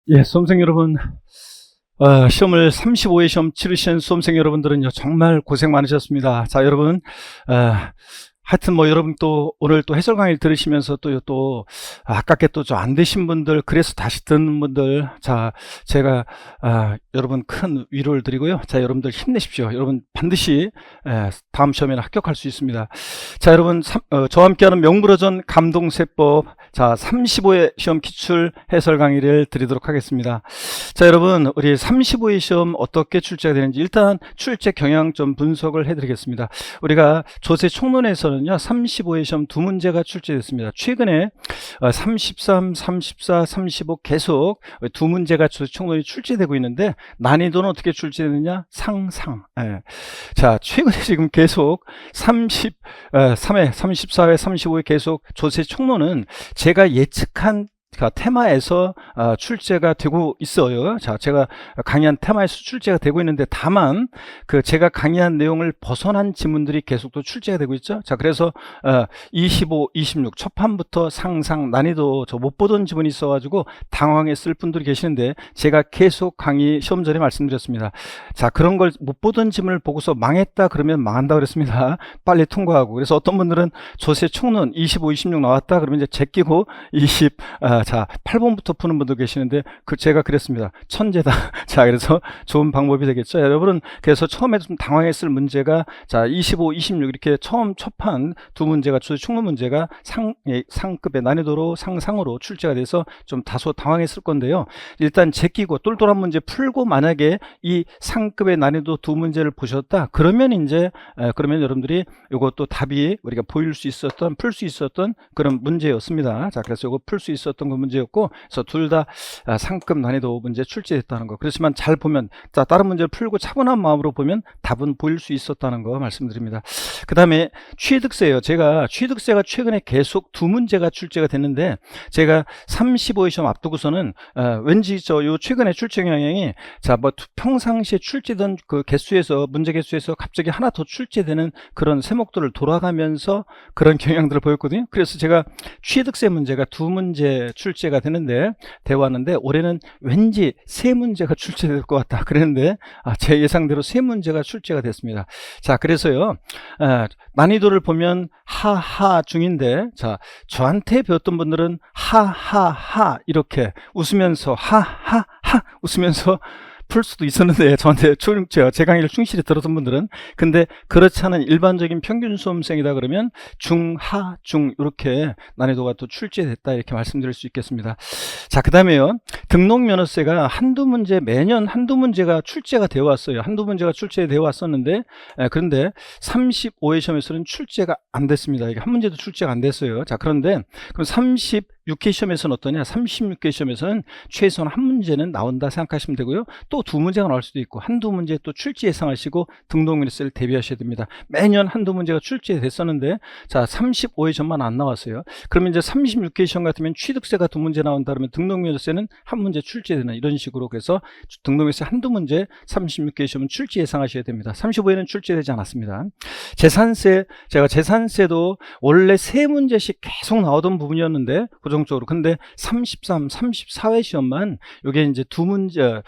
예, 수험생 여러분, 시험을 35회 시험 치르신 수험생 여러분들은요, 정말 고생 많으셨습니다. 자, 여러분, 하여튼 뭐 여러분 또 오늘 또 해설 강의를 들으시면서 또 아깝게 또 좀 안 되신 분들, 그래서 다시 듣는 분들, 자, 제가 여러분 큰 위로를 드리고요. 자, 여러분들 힘내십시오. 여러분 반드시 다음 시험에는 합격할 수 있습니다. 자, 여러분 저와 함께하는 명불허전 감동세법, 자, 35회 시험 기출 해설 강의를 드리도록 하겠습니다. 자, 여러분 우리 35회 시험 어떻게 출제가 되는지 일단 출제 경향 좀 분석을 해드리겠습니다. 우리가 조세 총론에서는요 35회 시험 두 문제가 출제됐습니다. 최근에 33, 34, 35 계속 두 문제가 조세 총론이 출제되고 있는데 난이도는 어떻게 출제되느냐? 상상. 자, 최근에 지금 계속 33회, 34회, 35회 계속 조세 총론은 제가 예측한 테마에서 출제가 되고 있어요. 자, 제가 강의한 테마에서 출제가 되고 있는데 다만 제가 강의한 내용을 벗어난 지문들이 계속 또 출제가 되고 있죠. 자, 그래서 25, 26 첫 판부터 상상 난이도 저 못 보던 지문이 있어가지고 당황했을 분들이 계시는데 제가 계속 강의 시험 전에 말씀드렸습니다. 자, 그런 걸 못 보던 지문을 보고서 망했다 그러면 망한다 그랬습니다. 빨리 통과하고. 그래서 어떤 분들은 조세 총론 25, 26 나왔다 그러면 이제 제끼고 20 자, 8번부터 푸는 분도 계시는데 제가 그랬습니다. 천재다. 자, 그래서 좋은 방법이 되겠죠. 여러분은 그래서 처음에 좀 당황했을 문제가 자, 25, 26 이렇게 처음 첫판 두 문제가 총론 문제가 상급의 난이도로 상상으로 출제가 돼서 좀 다소 당황했을 건데요. 일단 제끼고 똘똘한 문제 풀고 만약에 이 상급의 난이도 두 문제를 보셨다. 그러면 이제 그러면 여러분들이 이것도 답이 우리가 보일 수 있었던 풀 수 있었던 그런 문제였습니다. 자, 그래서 이거 풀 수 있었던 그 문제였고, 그래서 둘 다 상급 난이도 문제 출제했다는 거. 그렇지만 잘 보면, 자, 다른 문제를 풀고 차분한 마음으로 보면 답은 보일 수 있었다는 거 말씀드립니다. 그 다음에 취득세요. 제가 취득세가 최근에 계속 두 문제가 출제가 됐는데, 제가 35회 시험 앞두고서는 왠지 요 최근에 출제 경향이 자, 뭐 평상시에 출제된 그 개수에서 문제 개수에서 갑자기 하나 더 출제되는 그런 세목들을 돌아가면서 그런 경향들을 보였거든요. 그래서 제가 취득세 문제가 두 문제 출제가 되는데 되왔는데 올해는 왠지 세 문제가 출제될 것 같다 그랬는데 제 예상대로 세 문제가 출제가 됐습니다. 자, 그래서요 난이도를 보면 하하 중인데, 자, 저한테 배웠던 분들은 하하하 이렇게 웃으면서 하하하 웃으면서 풀 수도 있었는데 저한테 제 강의를 충실히 들었던 분들은 근데 그렇지 않은 일반적인 평균 수험생이다 그러면 중하 중 이렇게 난이도가 또 출제됐다 이렇게 말씀드릴 수 있겠습니다. 자, 그 다음에요 등록면허세가 매년 한두 문제가 출제가 되어 왔어요. 한두 문제가 출제되어 왔었는데 그런데 35회 시험에서는 출제가 안 됐습니다. 이게 한 문제도 출제가 안 됐어요. 자, 그런데 그럼 36회 시험에서는 어떠냐? 36회 시험에서는 최소한 한 문제는 나온다 생각하시면 되고요. 또 두 문제가 나올 수도 있고 한두 문제 또 출제 예상하시고 등록면허세를 대비하셔야 됩니다. 매년 한두 문제가 출제됐었는데 자, 35회 시험만 안 나왔어요. 그러면 이제 36회 시험 같으면 취득세가 두 문제 나온다 그러면 등록면허세는 한 문제 출제되는 이런 식으로 그래서 등록면허세 한두 문제 36회 시험은 출제 예상하셔야 됩니다. 35회는 출제되지 않았습니다. 재산세, 제가 재산세도 원래 세 문제씩 계속 나오던 부분이었는데 고정적으로 근데 33, 34회 시험만 이게 이제 두 문제로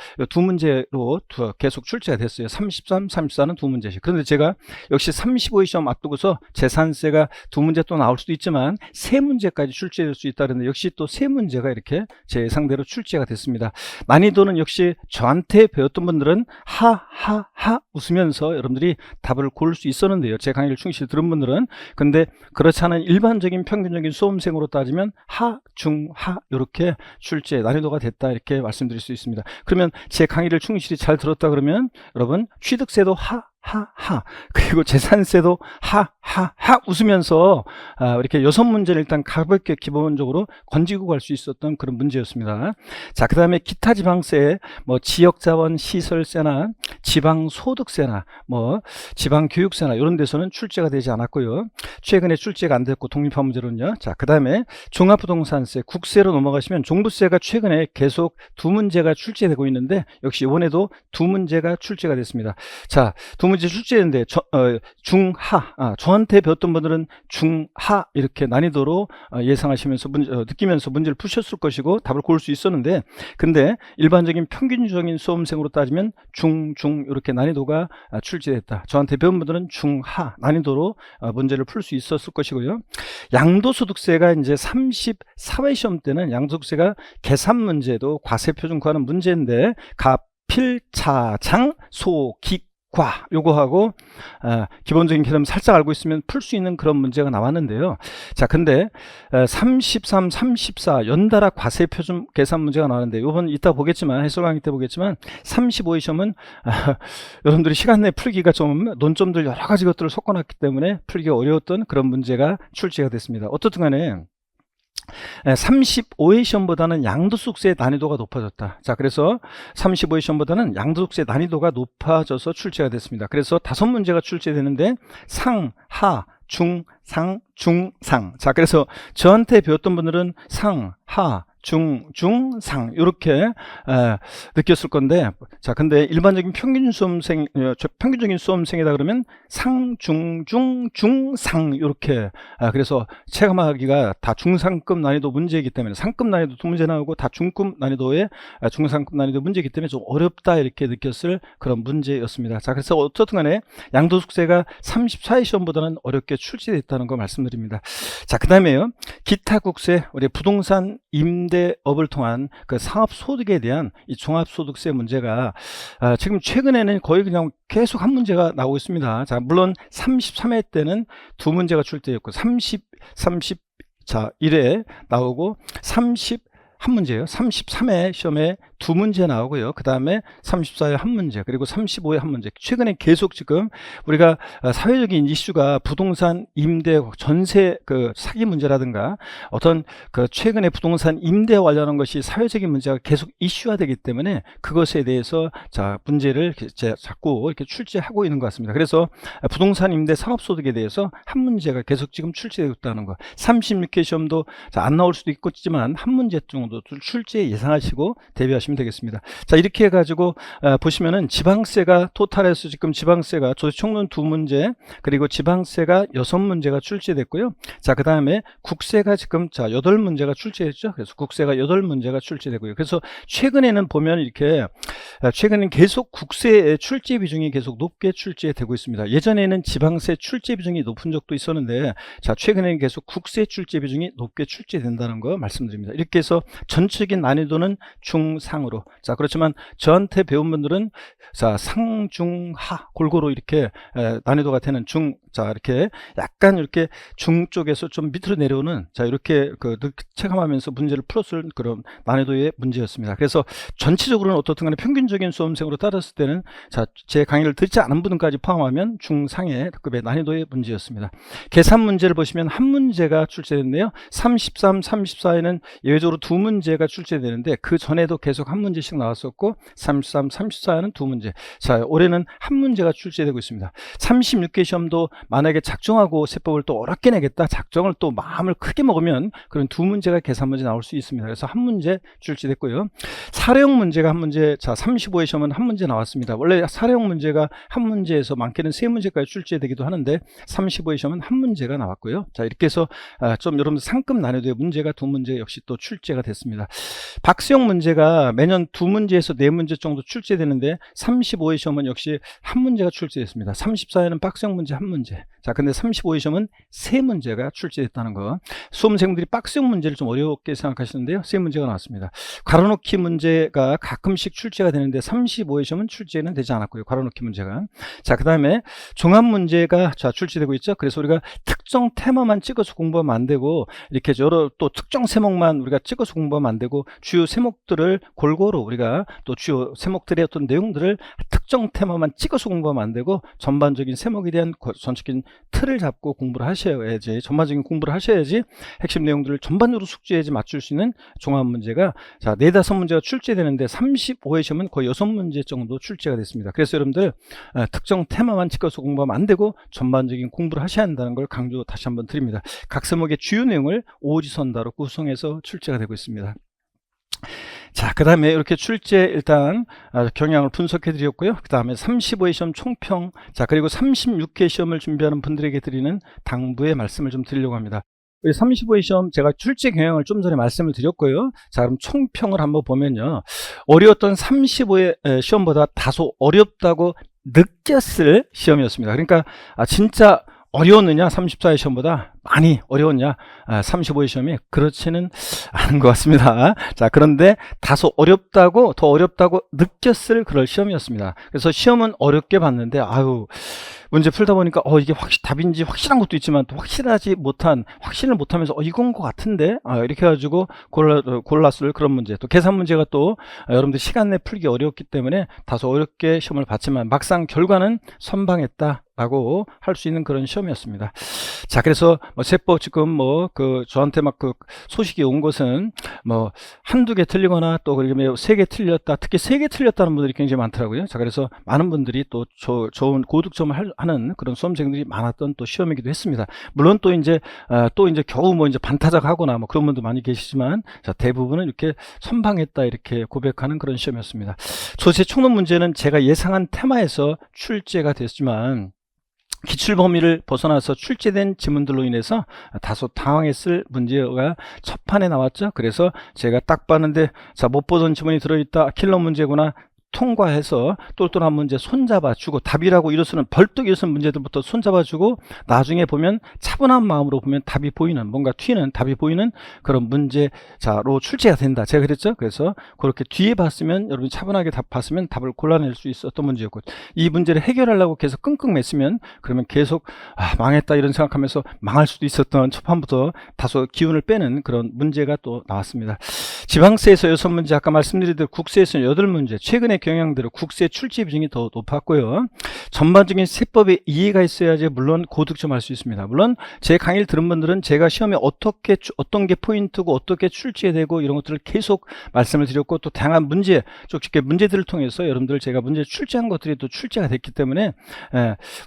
계속 출제가 됐어요. 33, 34는 두 문제씩. 그런데 제가 역시 35회 시험 앞두고서 재산세가 두 문제 또 나올 수도 있지만 세 문제까지 출제될 수 있다는데 역시 또 세 문제가 이렇게 제 예상대로 출제가 됐습니다. 난이도는 역시 저한테 배웠던 분들은 하하하 웃으면서 여러분들이 답을 고를 수 있었는데요. 제 강의를 충실히 들은 분들은 근데 그렇지 않은 일반적인 평균적인 수험생으로 따지면 하, 중, 하 이렇게 출제 난이도가 됐다 이렇게 말씀드릴 수 있습니다. 그러면 제 강의를 충실히 잘 들었다 그러면 여러분 취득세도 하하하 그리고 재산세도 하하하 웃으면서 이렇게 6문제를 일단 가볍게 기본적으로 건지고 갈 수 있었던 그런 문제였습니다. 자, 그 다음에 기타 지방세, 뭐 지역자원 시설세나 지방소득세나 뭐 지방교육세나 이런 데서는 출제가 되지 않았고요. 최근에 출제가 안 됐고 독립화 문제로는요. 자, 그 다음에 종합부동산세, 국세로 넘어가시면 종부세가 최근에 계속 두 문제가 출제되고 있는데 역시 이번에도 두 문제가 출제가 됐습니다. 자, 두 문제 출제했는데 중하, 저한테 배웠던 분들은 중하 이렇게 난이도로 예상하시면서 느끼면서 문제를 푸셨을 것이고 답을 고를 수 있었는데, 근데 일반적인 평균적인 수험생으로 따지면 중 이렇게 난이도가 출제됐다. 저한테 배운 분들은 중하 난이도로 문제를 풀 수 있었을 것이고요. 양도소득세가 이제 34회 시험 때는 양도소득세가 계산 문제도 과세표준 구하는 문제인데, 필차장 소기과 요거하고 기본적인 개념 살짝 알고 있으면 풀 수 있는 그런 문제가 나왔는데요. 자, 근데 33, 34 연달아 과세표준 계산 문제가 나왔는데, 요번 이따 보겠지만, 해설 강의 때 보겠지만 35의 시험은 여러분들이 시간 내에 풀기가 좀 논점들 여러 가지 것들을 섞어놨기 때문에 풀기가 어려웠던 그런 문제가 출제가 됐습니다. 어떻든 간에 35회 시험보다는 양도소득세 난이도가 높아졌다. 자, 그래서 35회 시험보다는 양도소득세 난이도가 높아져서 출제가 됐습니다. 그래서 5문제가 출제되는데 상, 하, 중, 상, 중상. 자, 그래서 저한테 배웠던 분들은 상, 하, 중, 상 이렇게 느꼈을 건데, 자, 근데 일반적인 평균적인 수험생이다 그러면 상, 중, 상 이렇게 그래서 체감하기가 다 중상급 난이도 문제이기 때문에, 상급 난이도 두 문제 나오고 다 중급 난이도의 중상급 난이도 문제이기 때문에 좀 어렵다 이렇게 느꼈을 그런 문제였습니다. 자, 그래서 어떻든 간에 양도소득세가 34회 시험보다는 어렵게 출제됐다는 거 말씀드립니다. 자, 그 다음에요, 기타국세, 우리 부동산 임대업을 통한 그 상업소득에 대한 이 종합소득세 문제가 지금 최근에는 거의 그냥 계속 한 문제가 나오고 있습니다. 자, 물론 33회 때는 두 문제가 출제했고 1회 나오고 한 문제예요. 33회 시험에 두 문제 나오고요. 그 다음에 34회 한 문제, 그리고 35회 한 문제. 최근에 계속 지금 우리가 사회적인 이슈가 부동산 임대 전세 그 사기 문제라든가 어떤 그 최근에 부동산 임대 관련한 것이 사회적인 문제가 계속 이슈화되기 때문에 그것에 대해서 자, 문제를 자꾸 이렇게 출제하고 있는 것 같습니다. 그래서 부동산 임대 상업소득에 대해서 한 문제가 계속 지금 출제되고 있다는 거. 36회 시험도 안 나올 수도 있겠지만 한 문제 정도 출제 예상하시고 대비하시면 되겠습니다. 자, 이렇게 해가지고 보시면은 지방세가 토탈에서 지금 지방세가 조세총론 두 문제, 그리고 지방세가 6문제가 출제됐고요. 자, 그 다음에 국세가 지금 8문제가 출제했죠. 그래서 국세가 8문제가 출제되고요. 그래서 최근에는 보면 이렇게 최근에는 계속 국세의 출제 비중이 계속 높게 출제되고 있습니다. 예전에는 지방세 출제 비중이 높은 적도 있었는데, 자, 최근에는 계속 국세 출제 비중이 높게 출제된다는 거 말씀드립니다. 이렇게 해서 전체적인 난이도는 중상으로. 자, 그렇지만 저한테 배운 분들은 자, 상, 중, 하 골고루 이렇게 난이도가 되는 자, 이렇게 약간 이렇게 중 쪽에서 좀 밑으로 내려오는, 자, 이렇게 체감하면서 문제를 풀었을 그런 난이도의 문제였습니다. 그래서 전체적으로는 어떻든 간에 평균적인 수험생으로 따졌을 때는, 자, 제 강의를 듣지 않은 분까지 포함하면 중상의 급의 난이도의 문제였습니다. 계산 문제를 보시면 한 문제가 출제됐네요. 33, 34에는 예외적으로 두 문제가 출제되는데, 그 전에도 계속 한 문제씩 나왔었고 33, 34에는 두 문제. 자, 올해는 한 문제가 출제되고 있습니다. 36회 시험도 만약에 작정하고 세법을 또 어렵게 내겠다, 작정을 또 마음을 크게 먹으면 그런 두 문제가 계산 문제 나올 수 있습니다. 그래서 한 문제 출제됐고요. 사례형 문제가 한 문제, 자, 35회 시험은 한 문제 나왔습니다. 원래 사례형 문제가 한 문제에서 많게는 세 문제까지 출제되기도 하는데 35회 시험은 한 문제가 나왔고요. 자, 이렇게 해서 좀 여러분들 상급 난이도의 문제가 두 문제 역시 또 출제가 됐습니다. 박스형 문제가 매년 두 문제에서 네 문제 정도 출제되는데 35회 시험은 역시 한 문제가 출제됐습니다. 34회는 박스형 문제 한 문제. 자, 근데 35회 시험은 세 문제가 출제됐다는 거. 수험생들이 박스형 문제를 좀 어렵게 생각하시는데요, 세 문제가 나왔습니다. 괄호넣기 문제가 가끔씩 출제가 되는데 35회 시험은 출제는 되지 않았고요, 괄호넣기 문제가. 자, 그 다음에 종합 문제가 출제되고 있죠. 그래서 우리가 특정 테마만 찍어서 공부하면 안 되고, 이렇게 여러 또 특정 세목만 우리가 찍어서 공부하면 안 되고, 주요 세목들을 골고루 우리가 또 주요 세목들의 어떤 내용들을 특정 테마만 찍어서 공부하면 안 되고, 전반적인 세목에 대한 전체적인 틀을 잡고 공부를 하셔야지, 전반적인 공부를 하셔야지 핵심 내용들을 전반적으로 숙지해야지 맞출 수 있는 종합 문제가, 자, 4-5문제가 출제되는데 35회 시험은 거의 6문제 정도 출제가 됐습니다. 그래서 여러분들 특정 테마만 찍어서 공부하면 안 되고 전반적인 공부를 하셔야 한다는 걸 강조 다시 한번 드립니다. 각 세목의 주요 내용을 오지선다로 구성해서 출제가 되고 있습니다. 자, 그 다음에 이렇게 출제 일단 경향을 분석해 드렸고요. 그 다음에 35회 시험 총평, 자, 그리고 36회 시험을 준비하는 분들에게 드리는 당부의 말씀을 좀 드리려고 합니다. 35회 시험 제가 출제 경향을 좀 전에 말씀을 드렸고요. 자, 그럼 총평을 한번 보면요. 어려웠던 35회 시험보다 다소 어렵다고 느꼈을 시험이었습니다. 그러니까 진짜 어려웠느냐 34회 시험보다 많이 어려웠냐 35회 시험이 그렇지는 않은 것 같습니다. 자, 그런데 다소 어렵다고 더 어렵다고 느꼈을 그럴 시험이었습니다. 그래서 시험은 어렵게 봤는데 문제 풀다 보니까 이게 답인지 확실한 것도 있지만 또 확신을 못하면서 이건 것 같은데 이렇게 해가지고 골랐을 그런 문제, 또 계산 문제가 또 여러분들 시간 내에 풀기 어려웠기 때문에 다소 어렵게 시험을 봤지만 막상 결과는 선방했다 라고 할 수 있는 그런 시험이었습니다. 자, 그래서 세법 지금 저한테 막 소식이 온 것은 한두 개 틀리거나 또 그러면 3개 틀렸다, 특히 3개 틀렸다는 분들이 굉장히 많더라고요. 자, 그래서 많은 분들이 또 좋은 고득점을 하는 그런 수험생들이 많았던 또 시험이기도 했습니다. 물론 또 이제 겨우 반타작하거나 그런 분도 많이 계시지만, 자, 대부분은 이렇게 선방했다 이렇게 고백하는 그런 시험이었습니다. 제 총론 문제는 제가 예상한 테마에서 출제가 됐지만 기출 범위를 벗어나서 출제된 지문들로 인해서 다소 당황했을 문제가 첫 판에 나왔죠. 그래서 제가 딱 봤는데 못 보던 지문이 들어있다, 킬러 문제구나, 통과해서 똘똘한 문제 손잡아주고 답이라고 벌떡 일어선 문제들부터 손잡아주고 나중에 보면 차분한 마음으로 보면 답이 보이는, 뭔가 튀는 답이 보이는 그런 문제자로 출제가 된다. 제가 그랬죠. 그래서 그렇게 뒤에 봤으면, 여러분이 차분하게 봤으면 답을 골라낼 수 있었던 문제였고, 이 문제를 해결하려고 계속 끙끙 맸으면 그러면 계속 망했다 이런 생각하면서 망할 수도 있었던, 초반부터 다소 기운을 빼는 그런 문제가 또 나왔습니다. 지방세에서 6문제, 아까 말씀드린 대로 국세에서는 8문제, 최근에 경향대로 국세 출제 비중이 더 높았고요. 전반적인 세법에 이해가 있어야지 물론 고득점할 수 있습니다. 물론 제 강의를 들은 분들은 제가 시험에 어떤 게 포인트고 어떻게 출제되고 이런 것들을 계속 말씀을 드렸고, 또 다양한 문제들을 통해서 여러분들 제가 문제 출제한 것들이 또 출제가 됐기 때문에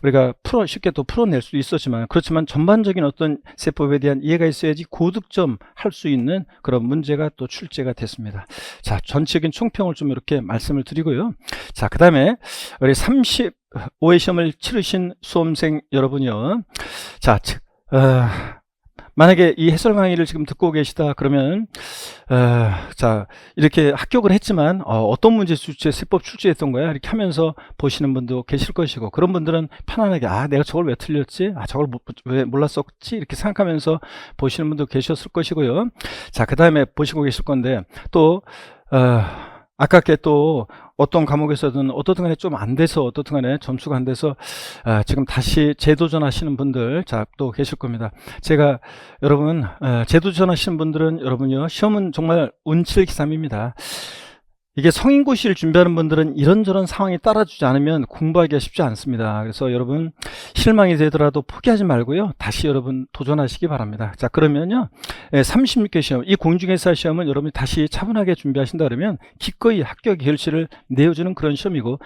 우리가 쉽게 또 풀어낼 수 있었지만, 그렇지만 전반적인 어떤 세법에 대한 이해가 있어야지 고득점 할 수 있는 그런 문제가 또 출제가 됐습니다. 자, 전체적인 총평을 좀 이렇게 말씀을 드리고요. 자, 그 다음에 우리 35회 시험을 치르신 수험생 여러분이요. 자, 만약에 이 해설 강의를 지금 듣고 계시다 그러면 자, 이렇게 합격을 했지만 어떤 문제 세법 출제했던 거야 이렇게 하면서 보시는 분도 계실 것이고, 그런 분들은 편안하게 내가 저걸 왜 틀렸지, 저걸 왜 몰랐었지 이렇게 생각하면서 보시는 분도 계셨을 것이고요. 자, 그 다음에 보시고 계실 건데, 또 아깝게 또 어떤 과목에서든 어떻든 간에 좀 안 돼서, 어떻든 간에 점수가 안 돼서 지금 다시 재도전하시는 분들 또 계실 겁니다. 제가 여러분 재도전하시는 분들은 여러분요, 시험은 정말 운칠기삼입니다. 이게 성인고시를 준비하는 분들은 이런저런 상황이 따라주지 않으면 공부하기가 쉽지 않습니다. 그래서 여러분 실망이 되더라도 포기하지 말고요, 다시 여러분 도전하시기 바랍니다. 자, 그러면요 36회 시험, 이 공중회사 시험은 여러분이 다시 차분하게 준비하신다 그러면 기꺼이 합격 결실을 내어주는 그런 시험이고,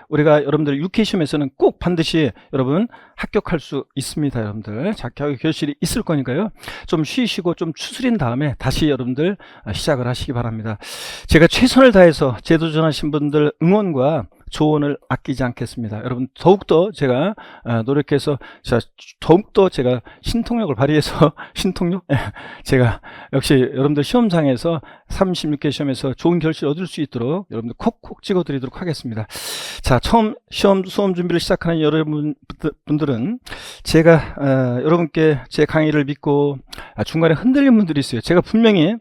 우리가 여러분들 6회 시험에서는 꼭 반드시 여러분 합격할 수 있습니다. 여러분들 자, 결실이 있을 거니까요, 좀 쉬시고 좀 추스린 다음에 다시 여러분들 시작을 하시기 바랍니다. 제가 최선을 다해서 재도전하신 분들 응원과 조언을 아끼지 않겠습니다. 여러분 더욱더 제가 노력해서 더욱더 제가 신통력을 발휘해서 제가 역시 여러분들 시험장에서 36회 시험에서 좋은 결실 얻을 수 있도록 여러분들 콕콕 찍어 드리도록 하겠습니다. 자, 처음 수험 준비를 시작하는 여러분들은 제가 여러분께 제 강의를 믿고 중간에 흔들린 분들이 있어요. 제가 분명히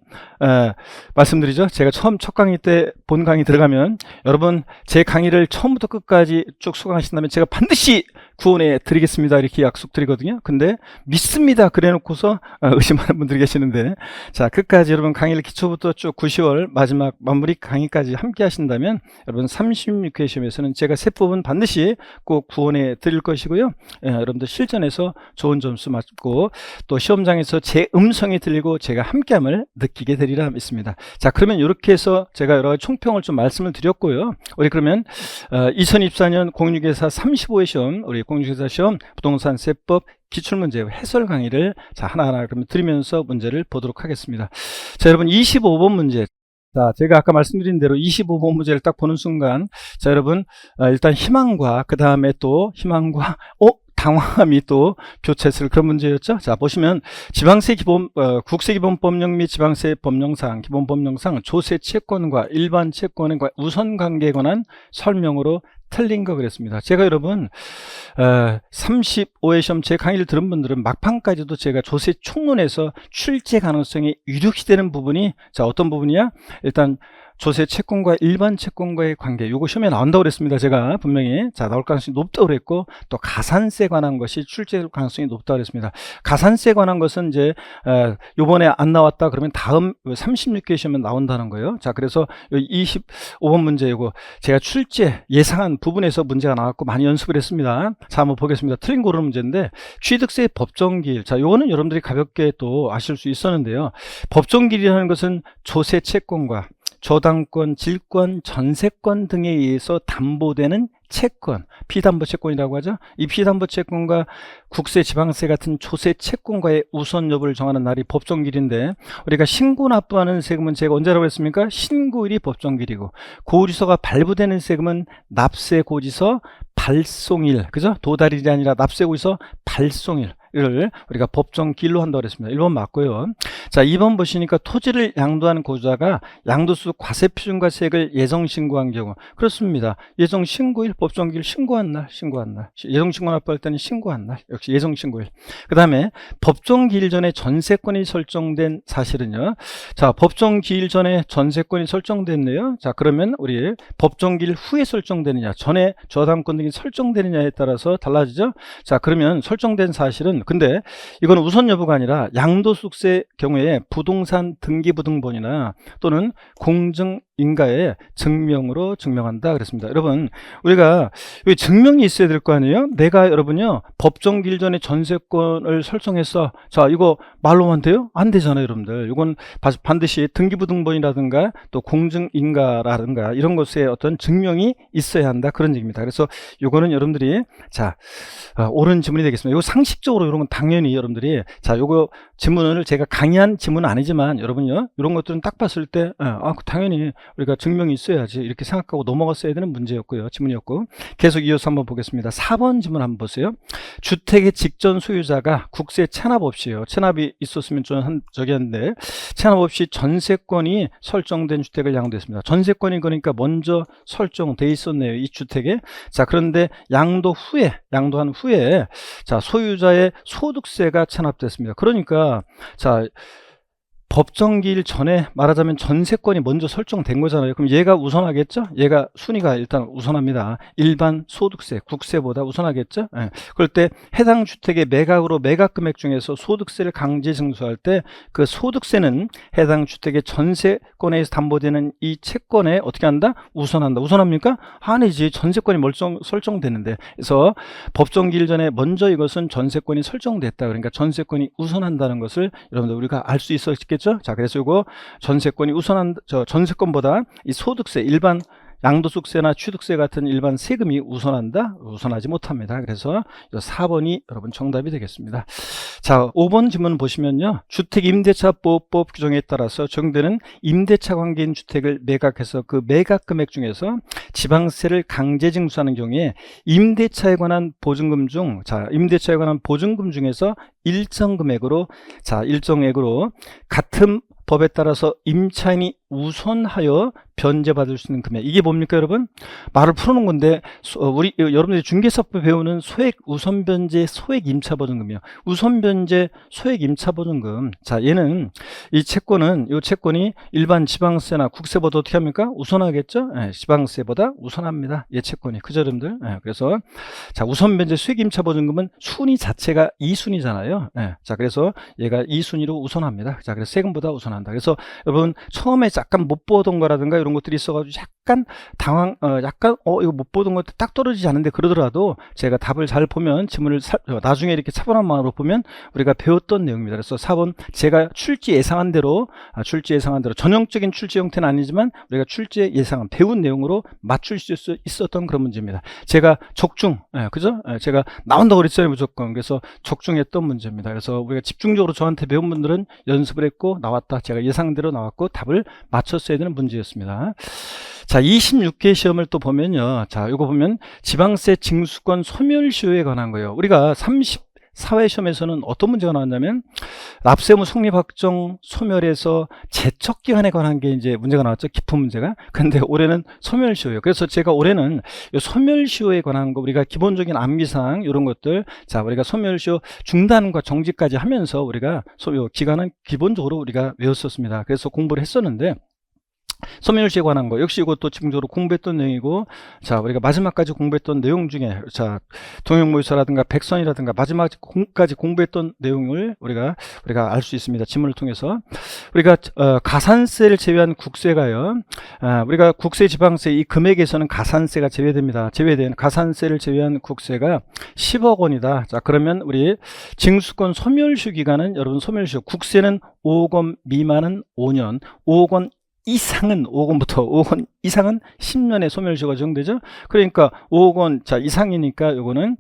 말씀드리죠. 제가 첫 강의 때 본 강의 들어가면 여러분 제 강의를 처음부터 끝까지 쭉 수강하신다면 제가 반드시 구원해 드리겠습니다 이렇게 약속드리거든요. 근데 믿습니다 그래 놓고서 의심하는 분들이 계시는데, 자, 끝까지 여러분 강의를 기초부터 쭉 9, 10월 마지막 마무리 강의까지 함께 하신다면 여러분 36회 시험에서는 제가 세법은 반드시 꼭 구원해 드릴 것이고요, 여러분들 실전에서 좋은 점수 맞고 또 시험장에서 제 음성이 들리고 제가 함께함을 느끼게 되리라 믿습니다. 자, 그러면 이렇게 해서 제가 여러 가지 총평을 좀 말씀을 드렸고요. 우리 그러면 2024년 공인중개사 35회 시험, 우리 공인중개사 시험 부동산 세법 기출문제 해설 강의를 하나하나 그러면 드리면서 문제를 보도록 하겠습니다. 자, 여러분 25번 문제. 자, 제가 아까 말씀드린 대로 25번 문제를 딱 보는 순간, 자, 여러분, 일단 희망과, 그 다음에 또 희망과, 당황함이 또 교차했을 그런 문제였죠. 자, 보시면 지방세 기본, 국세 기본법령 및 지방세 법령상, 기본법령상 조세 채권과 일반 채권의 우선 관계에 관한 설명으로 틀린 거 그랬습니다. 제가 여러분 35회 시험 제 강의를 들은 분들은 막판까지도 제가 조세 총론에서 출제 가능성이 유력시 되는 부분이, 자, 어떤 부분이야? 일단 조세 채권과 일반 채권과의 관계, 요거 시험에 나온다고 그랬습니다. 제가 분명히, 자, 나올 가능성이 높다고 그랬고, 또 가산세 관한 것이 출제될 가능성이 높다고 그랬습니다. 가산세 관한 것은 이제 요번에 안 나왔다 그러면 다음 36개 시험에 나온다는 거예요. 자, 그래서 25번 문제, 이거 제가 출제 예상한 부분에서 문제가 나왔고 많이 연습을 했습니다. 자, 한번 보겠습니다. 틀린 고르는 문제인데, 취득세 법정기일, 자, 요거는 여러분들이 가볍게 또 아실 수 있었는데요. 법정기일이라는 것은 조세 채권과 저당권, 질권, 전세권 등에 의해서 담보되는 채권, 피담보 채권이라고 하죠. 이 피담보 채권과 국세, 지방세 같은 조세 채권과의 우선 여부를 정하는 날이 법정기일인데, 우리가 신고 납부하는 세금은 제가 언제라고 했습니까? 신고일이 법정기일이고, 고지서가 발부되는 세금은 납세고지서 발송일, 그죠? 도달일이 아니라 납세고지서 발송일. 를 우리가 법정기일로 한다고 했습니다. 1번 맞고요. 자, 2번 보시니까 토지를 양도하는 고지자가 양도수 과세표준과 세액을 예정신고한 경우, 그렇습니다. 예정신고일, 법정기일, 신고한 날. 예정신고 납부할 때는 신고한 날, 역시 예정신고일. 그 다음에 법정기일 전에 전세권이 설정된 사실은요. 자, 법정기일 전에 전세권이 설정됐네요. 자, 그러면 우리 법정기일 후에 설정되느냐, 전에 저당권 등이 설정되느냐에 따라서 달라지죠. 자, 그러면 설정된 사실은, 근데 이건 우선 여부가 아니라 양도소득세 경우에 부동산 등기부등본이나 또는 공증인가의 증명으로 증명한다 그랬습니다. 여러분, 우리가 여기 증명이 있어야 될 거 아니에요? 내가 여러분요, 법정기일 전에 전세권을 설정해서, 자, 이거 말로만 돼요? 안 되잖아요, 여러분들. 이건 반드시 등기부등본이라든가 또 공증인가라든가 이런 것에 어떤 증명이 있어야 한다, 그런 얘기입니다. 그래서 이거는 여러분들이, 자, 옳은 지문이 되겠습니다. 이거 상식적으로 이런 건 당연히 여러분들이, 자, 요거 지문을 제가 강의한 지문은 아니지만 여러분요, 이런 것들은 딱 봤을 때 당연히 우리가 증명이 있어야지 이렇게 생각하고 넘어갔어야 되는 문제였고요, 지문이었고. 계속 이어서 한번 보겠습니다. 4번 지문 한번 보세요. 주택의 직전 소유자가 국세 체납 없이요, 체납이 있었으면 저기 한데 체납 없이 전세권이 설정된 주택을 양도했습니다. 전세권이 그러니까 먼저 설정돼 있었네요, 이 주택에. 자, 그런데 양도한 후에 자, 소유자의 소득세가 체납됐습니다. 그러니까, 자, 법정기일 전에 말하자면 전세권이 먼저 설정된 거잖아요. 그럼 얘가 우선하겠죠? 얘가 순위가 일단 우선합니다. 일반 소득세, 국세보다 우선하겠죠? 예. 그럴 때 해당 주택의 매각으로 매각 금액 중에서 소득세를 강제 징수할 때 그 소득세는 해당 주택의 전세권에서 담보되는 이 채권에 어떻게 한다? 우선한다. 우선합니까? 아니지. 전세권이 설정됐는데. 그래서 법정기일 전에 먼저 이것은 전세권이 설정됐다. 그러니까 전세권이 우선한다는 것을 여러분들 우리가 알 수 있었겠죠? 자, 그래서 이거 전세권이 전세권보다 이 소득세, 일반 양도소득세나 취득세 같은 일반 세금이 우선하지 못합니다. 그래서 4번이 여러분 정답이 되겠습니다. 자, 5번 지문 보시면요, 주택임대차보호법 규정에 따라서 적용되는 임대차 관계인 주택을 매각해서 그 매각 금액 중에서 지방세를 강제 징수하는 경우에 임대차에 관한 보증금 중에서 일정 액으로 같은 법에 따라서 임차인이 우선하여 변제받을 수 있는 금액, 이게 뭡니까 여러분? 말을 풀어놓은 건데, 우리 여러분들이 중개사법 배우는 우선 변제 소액 임차 보증금이요, 우선 변제 소액 임차 보증금. 자, 얘는 이 채권이 일반 지방세나 국세보다 어떻게 합니까? 우선하겠죠? 네, 지방세보다 우선합니다, 이 채권이. 그죠, 여러분들? 네, 그래서 자, 우선 변제 소액 임차 보증금은 순위 자체가 2순위잖아요. 네, 자, 그래서 얘가 2순위로 우선합니다. 자, 그래서 세금보다 우선한다. 그래서 여러분 처음에 잠깐 못 보던 거라든가 이런 이런 것들이 있어가지고 약간 이거 못 보던 것도 딱 떨어지지 않는데 그러더라도 제가 답을 잘 보면 지문을 나중에 이렇게 차분한 마음으로 보면 우리가 배웠던 내용입니다. 그래서 4번 제가 출제 예상한 대로 전형적인 출제 형태는 아니지만 우리가 출제 예상한 배운 내용으로 맞출 수 있었던 그런 문제입니다. 제가 적중, 그죠? 제가 나온다고 그랬잖아요, 무조건. 그래서 적중했던 문제입니다. 그래서 우리가 집중적으로 저한테 배운 분들은 연습을 했고 나왔다. 제가 예상대로 나왔고 답을 맞췄어야 되는 문제였습니다. 자, 26개 시험을 또 보면요. 자, 이거 보면 지방세 징수권 소멸시효에 관한 거예요. 우리가 34회 시험에서는 어떤 문제가 나왔냐면 납세의무 성립 확정 소멸에서 제척기간에 관한 게 이제 문제가 나왔죠. 깊은 문제가. 근데 올해는 소멸시효예요. 그래서 제가 올해는 이 소멸시효에 관한 거 우리가 기본적인 암기사항 이런 것들, 자, 우리가 소멸시효 중단과 정지까지 하면서 우리가 기간은 기본적으로 우리가 외웠었습니다. 그래서 공부를 했었는데 소멸시효에 관한 거 역시 이것도 지금적으로 공부했던 내용이고, 자, 우리가 마지막까지 공부했던 내용 중에 자, 동형모의사라든가 백선이라든가 마지막까지 공부했던 내용을 우리가 알 수 있습니다. 지문을 통해서 우리가 가산세를 제외한 국세가요, 우리가 국세 지방세 이 금액에서는 가산세가 제외됩니다. 제외된 가산세를 제외한 국세가 10억 원이다. 자, 그러면 우리 징수권 소멸시효 기간은 여러분 소멸시효 국세는 5억 원 미만은 5년, 5억 원 이상은 5억 원부터 5억 원 이상은 10년의 소멸시효가 적용되죠. 그러니까 5억 원 자 이상이니까 요거는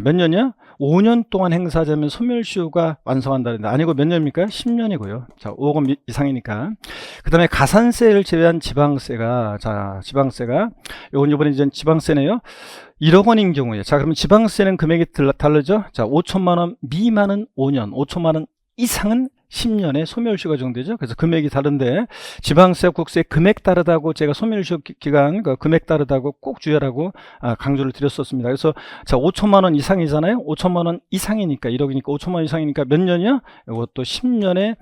몇 년이요? 5년 동안 행사하자면 소멸시효가 완성한다는데 아니고 몇 년입니까? 10년이고요. 자, 5억 원 이상이니까. 그 다음에 가산세를 제외한 지방세가, 자, 지방세가 요건 이번에 이제 지방세네요. 1억 원인 경우에, 자, 그러면 지방세는 금액이 다르죠. 자, 5천만 원 미만은 5년, 5천만 원 이상은 10년에 소멸시효가 적용되죠. 그래서 금액이 다른데 지방세, 국세 금액 다르다고 제가 소멸시효 기간 금액 다르다고 꼭 주의하라고 강조를 드렸었습니다. 그래서 자, 5천만 원 이상이잖아요. 5천만 원 이상이니까 1억이니까 5천만 원 이상이니까 몇 년이요? 이것도 10년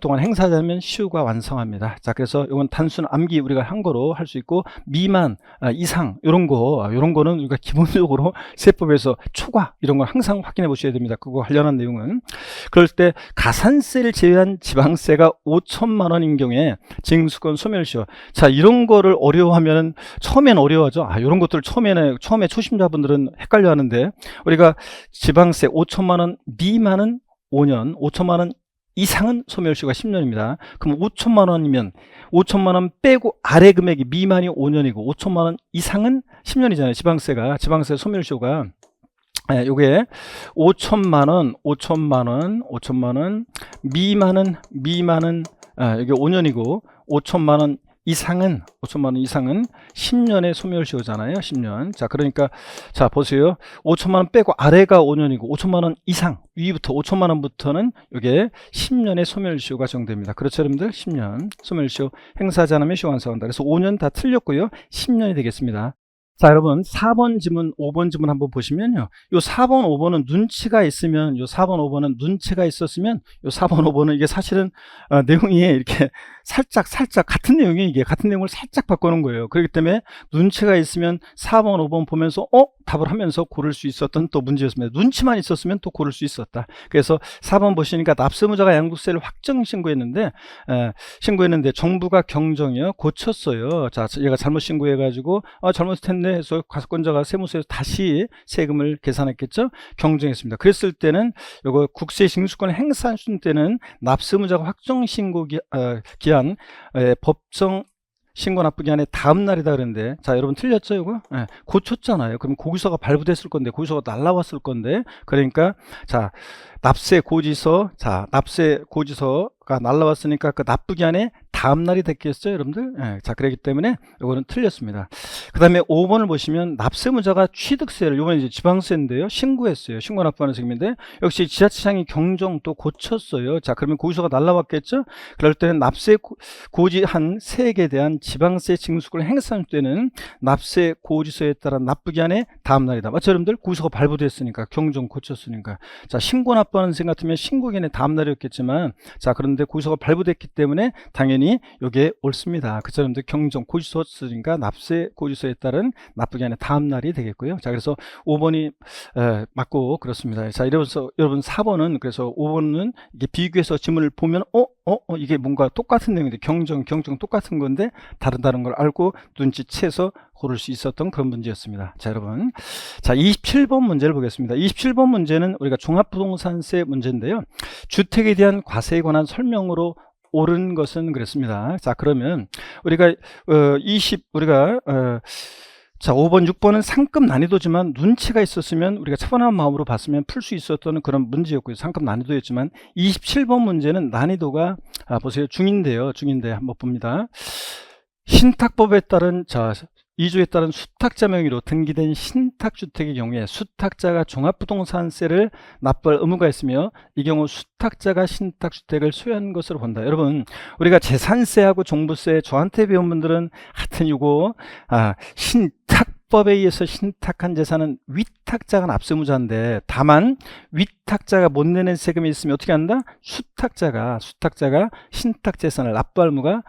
동안 행사하자면 시효가 완성합니다. 자, 그래서 이건 단순 암기 우리가 한 거로 할 수 있고, 미만, 이상 이런 거는 우리가 기본적으로 세법에서 초과 이런 걸 항상 확인해 보셔야 됩니다. 그거 관련한 내용은. 그럴 때 가산세를 제외한 지방세가 5천만 원인 경우에 징수권 소멸시효. 자, 이런 거를 어려워하면 처음엔 어려워하죠. 이런 것들을 처음에 초심자분들은 헷갈려 하는데, 우리가 지방세 5천만 원 미만은 5년, 5천만 원 이상은 소멸시효가 10년입니다. 그럼 5천만 원이면 5천만 원 빼고 아래 금액이 미만이 5년이고 5천만 원 이상은 10년이잖아요. 지방세 소멸시효가. 요게 5천만 원 미만은 이게 5년이고 5천만 원 이상은 10년의 소멸시효잖아요. 10년. 자, 그러니까 자, 보세요. 5천만 원 빼고 아래가 5년이고 5천만 원 이상 위부터 5천만 원부터는 이게 10년의 소멸시효가 적용됩니다. 그렇죠, 여러분들? 10년 소멸시효 행사하지 않으면 시효 완성한다. 그래서 5년 다 틀렸고요. 10년이 되겠습니다. 자, 여러분 4번 지문, 5번 지문 한번 보시면요. 요 4번, 5번은 눈치가 있으면, 요 4번, 5번은 눈치가 있었으면, 요 4번, 5번은 이게 사실은 내용이 이렇게 살짝 같은 내용이 이게 같은 내용을 살짝 바꾸는 거예요. 그렇기 때문에 눈치가 있으면 4번, 5번 보면서 답을 하면서 고를 수 있었던 또 문제였습니다. 눈치만 있었으면 또 고를 수 있었다. 그래서 4번 보시니까 납세무자가 양도세를 확정 신고했는데 정부가 경정이요 고쳤어요. 자, 얘가 잘못 신고해가지고 잘못했을 텐데 해서 과세권자가 세무서에서 다시 세금을 계산했겠죠. 경정했습니다. 그랬을 때는 요거 국세 징수권 행사할 때는 납세무자가 확정 신고 기한 법정 신고 납부 기한의 다음 날이다 그랬는데, 자, 여러분 틀렸죠 이거? 고쳤잖아요. 그럼 고지서가 발부됐을 건데, 고지서가 날라왔을 건데, 그러니까 자, 납세 고지서가 날라왔으니까 그 납부 기한의 다음 날이 됐겠어요, 여러분들? 자, 그렇기 때문에 이거는 틀렸습니다. 그 다음에 5번을 보시면 납세무자가 취득세를, 이번에 이제 지방세인데요, 신고했어요. 신고 납부하는 세금인데, 역시 지자체장이 경정 또 고쳤어요. 자, 그러면 고지서가 날라왔겠죠? 그럴 때는 납세 고지한 세액에 대한 지방세 징수권을 행사할 때는 납세 고지서에 따른 납부 기한의 다음 날이다. 맞죠, 여러분들? 고지서가 발부됐으니까, 경정 고쳤으니까. 자, 신고 납부하는 세 같으면 신고 기한의 다음 날이었겠지만, 자, 그런데 고지서가 발부됐기 때문에 당연히 요게 옳습니다. 그쵸, 여러분들? 경정 고지서 쓰니까 납세 고지서에 따른 납부 기한의 다음 날이 되겠고요. 자, 그래서 5번이 맞고 그렇습니다. 자, 이래서 여러분 4번은, 그래서 5번은 이게 비교해서 지문을 보면 이게 뭔가 똑같은 내용인데 경정 똑같은 건데 다른 걸 알고 눈치채서 고를 수 있었던 그런 문제였습니다. 자, 여러분. 자, 27번 문제를 보겠습니다. 27번 문제는 우리가 종합부동산세 문제인데요. 주택에 대한 과세에 관한 설명으로 옳은 것은 그랬습니다. 자, 그러면 우리가 자, 5번, 6번은 상급 난이도지만 눈치가 있었으면 우리가 차분한 마음으로 봤으면 풀 수 있었던 그런 문제였고요. 상급 난이도였지만 27번 문제는 난이도가 보세요. 중인데요. 중인데 한번 봅니다. 신탁법에 따른 2조에 따른 수탁자 명의로 등기된 신탁주택의 경우에 수탁자가 종합부동산세를 납부할 의무가 있으며 이 경우 수탁자가 신탁주택을 소유한 것으로 본다. 여러분, 우리가 재산세하고 종부세 저한테 배운 분들은 하여튼 이거 신탁법에 의해서 신탁한 재산은 위탁자가 납세무자인데, 다만 위탁자가 못 내는 세금이 있으면 어떻게 한다? 수탁자가 신탁 재산을 납부할 의무가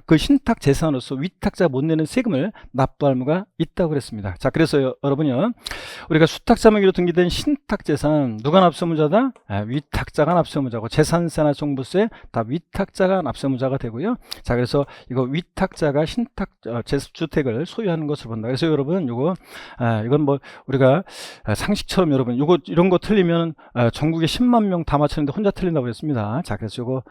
그 신탁 재산으로서 위탁자가 못 내는 세금을 납부할 의무가 있다고 그랬습니다. 자, 그래서 여러분요, 우리가 수탁자 명의로 등기된 신탁 재산 누가 납세무자다? 위탁자가 납세무자고, 재산세나 종부세 다 위탁자가 납세무자가 되고요. 자, 그래서 이거 위탁자가 신탁 주택을 소유하는 것을 본다. 그래서 여러분 이건 뭐 우리가 상식처럼 여러분 이런 거 틀리면 전국에 10만 명 다 맞췄는데 혼자 틀린다고 했습니다. 자, 그래서 이거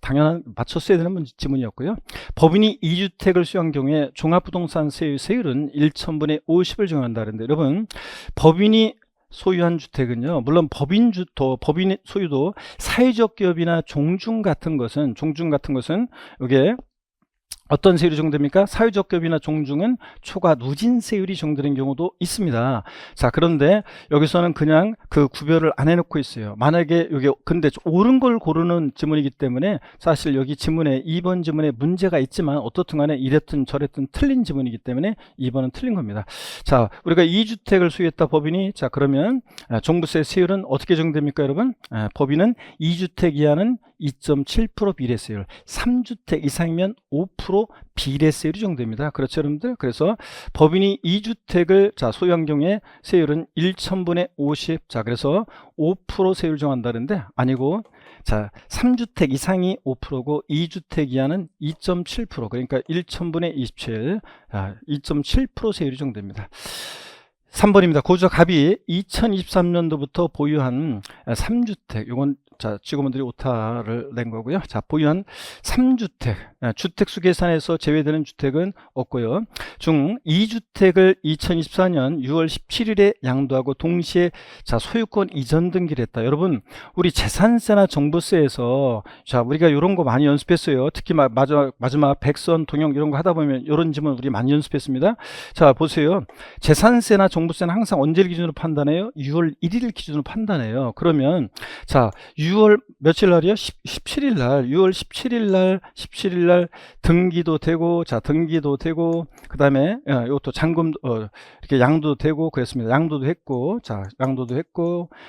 당연한 맞췄어야 되는 지문이었고요. 법인이 2주택을 소유한 경우에 종합부동산 세율은 1,000분의 50을 정한다 그랬는데, 여러분 법인이 소유한 주택은요, 물론 법인 소유도 사회적 기업이나 종중 같은 것은 이게 어떤 세율이 적용됩니까? 사회적 기업이나 종중은 초과 누진세율이 적용되는 경우도 있습니다. 자, 그런데 여기서는 그냥 그 구별을 안 해놓고 있어요. 만약에 여기 근데 옳은 걸 고르는 지문이기 때문에 사실 여기 지문에 2번 지문에 문제가 있지만 어떻든 간에 이랬든 저랬든 틀린 지문이기 때문에 2번은 틀린 겁니다. 자, 우리가 2주택을 소유했다 법인이, 자, 그러면 종부세 세율은 어떻게 적용됩니까, 여러분? 법인은 2주택 이하는 2.7% 비례세율, 3주택 이상이면 5% 비례세율이 적용됩니다. 그렇죠, 여러분들? 그래서 법인이 2주택을 소유한 경우에 세율은 1,000분의 50. 자, 그래서 5% 세율 정한다는데 아니고, 자, 3주택 이상이 5%고 2주택 이하는 2.7%, 그러니까 1,000분의 27, 2.7% 세율이 적용됩니다. 3번입니다. 고주와 갑이 2023년도부터 보유한 3주택, 요건 직원분들이 오타를 낸 거고요. 자, 보유한 3주택, 주택수 계산에서 제외되는 주택은 없고요. 중 2주택을 2024년 6월 17일에 양도하고 동시에 소유권 이전 등기를 했다. 여러분, 우리 재산세나 종부세에서 우리가 이런 거 많이 연습했어요. 특히 마지막 백선, 동영 이런 거 하다 보면 이런 질문 우리 많이 연습했습니다. 자, 보세요. 재산세나 종부세는 항상 언제를 기준으로 판단해요? 6월 1일 기준으로 판단해요. 그러면 6월 며칠 날이요? 17일 날, 6월 17일 날 등기도 되고, 그 다음에 이것도 잔금 이렇게 양도도 되고 그랬습니다. 양도도 했고,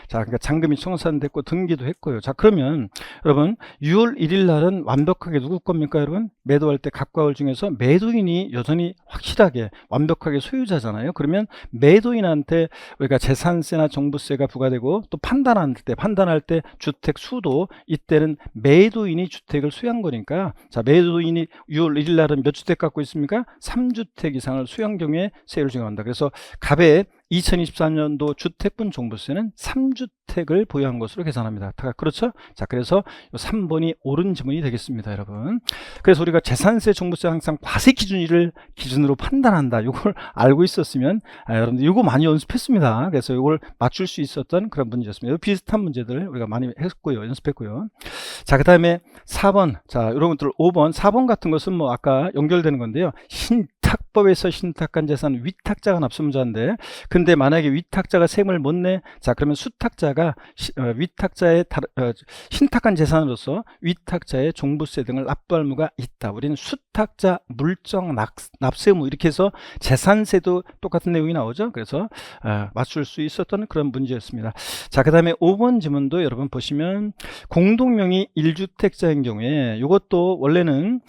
그러니까 잔금이 청산됐고 등기도 했고요. 자, 그러면 여러분 6월 1일 날은 완벽하게 누구 겁니까, 여러분? 매도할 때 갑과 을 중에서 매도인이 여전히 확실하게 완벽하게 소유자잖아요. 그러면 매도인한테 우리가 재산세나 종부세가 부과되고, 또 판단할 때 주택 수도 이때는 매도인이 주택을 소유한 거니까, 자, 매도인이 6월 1일 날은 몇 주택 갖고 있습니까? 3주택 이상을 소유한 경우에 세율을 적용한다. 그래서 갑의 2024년도 주택분 종부세는 3주택을 보유한 것으로 계산합니다. 그렇죠? 자, 그래서 3번이 옳은 지문이 되겠습니다, 여러분. 그래서 우리가 재산세, 종부세 항상 과세 기준으로 판단한다. 이걸 알고 있었으면 여러분들 이거 많이 연습했습니다. 그래서 이걸 맞출 수 있었던 그런 문제였습니다. 비슷한 문제들 우리가 많이 했고요, 연습했고요. 자, 그 다음에 4번. 자, 여러분들 5번, 4번 같은 것은 뭐 아까 연결되는 건데요. 신탁법에서 신탁한 재산 위탁자가 납세무자인데, 근데 만약에 위탁자가 세금을 못 내, 자, 그러면 수탁자가 위탁자의 신탁한 재산으로서 위탁자의 종부세 등을 납부할 의무가 있다. 우리는 수탁자 물정 납세 의무, 이렇게 해서 재산세도 똑같은 내용이 나오죠. 그래서 맞출 수 있었던 그런 문제였습니다. 자, 그 다음에 5번 지문도 여러분 보시면 공동명의 1주택자인 경우에 이것도 원래는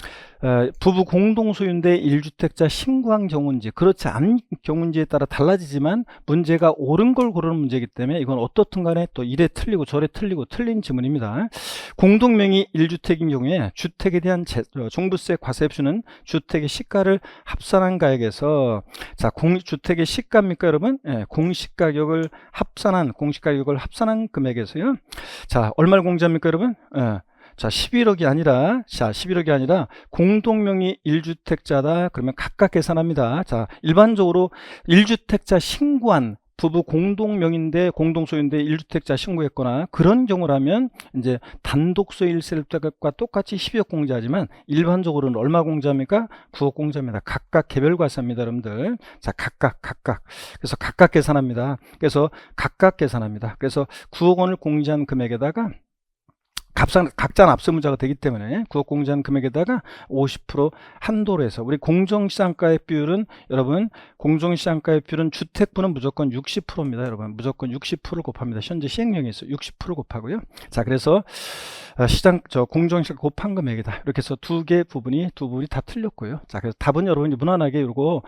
부부 공동소유인데 1주택자 신고한 경우인지 그렇지 않은 경우인지에 따라 달라지지만 문제가 옳은 걸 고르는 문제이기 때문에 이건 어떻든 간에 또 이래 틀리고 저래 틀리고 틀린 지문입니다. 공동명의 1주택인 경우에 주택에 대한 종부세 과세표는 주택의 시가를 합산한 가액에서 자, 주택의 시가입니까 여러분? 예, 공시가격을 합산한 금액에서요. 자, 얼마를 공제합니까 여러분? 예. 자, 11억이 아니라 공동명의 1주택자다. 그러면 각각 계산합니다. 자, 일반적으로 1주택자 신고한 부부 공동명의인데 공동소유인데 1주택자 신고했거나 그런 경우라면 이제 단독소유 1세대값과 똑같이 12억 공제하지만 일반적으로는 얼마 공제합니까? 9억 공제합니다. 각각 개별 과세입니다, 여러분들. 자, 각각. 그래서 각각 계산합니다. 그래서 9억 원을 공제한 금액에다가 각자 납세문자가 되기 때문에 9억 공제한 금액에다가 50% 한도로 해서 우리 공정시장가액 비율은 여러분 공정시장가액 비율은 주택부는 무조건 60%입니다. 여러분 무조건 60%를 곱합니다. 현재 시행령에서 60% 곱하고요. 자, 그래서 공정시장 곱한 금액이다. 이렇게 해서 두 부분이 다 틀렸고요. 자, 그래서 답은 여러분이 무난하게 이러고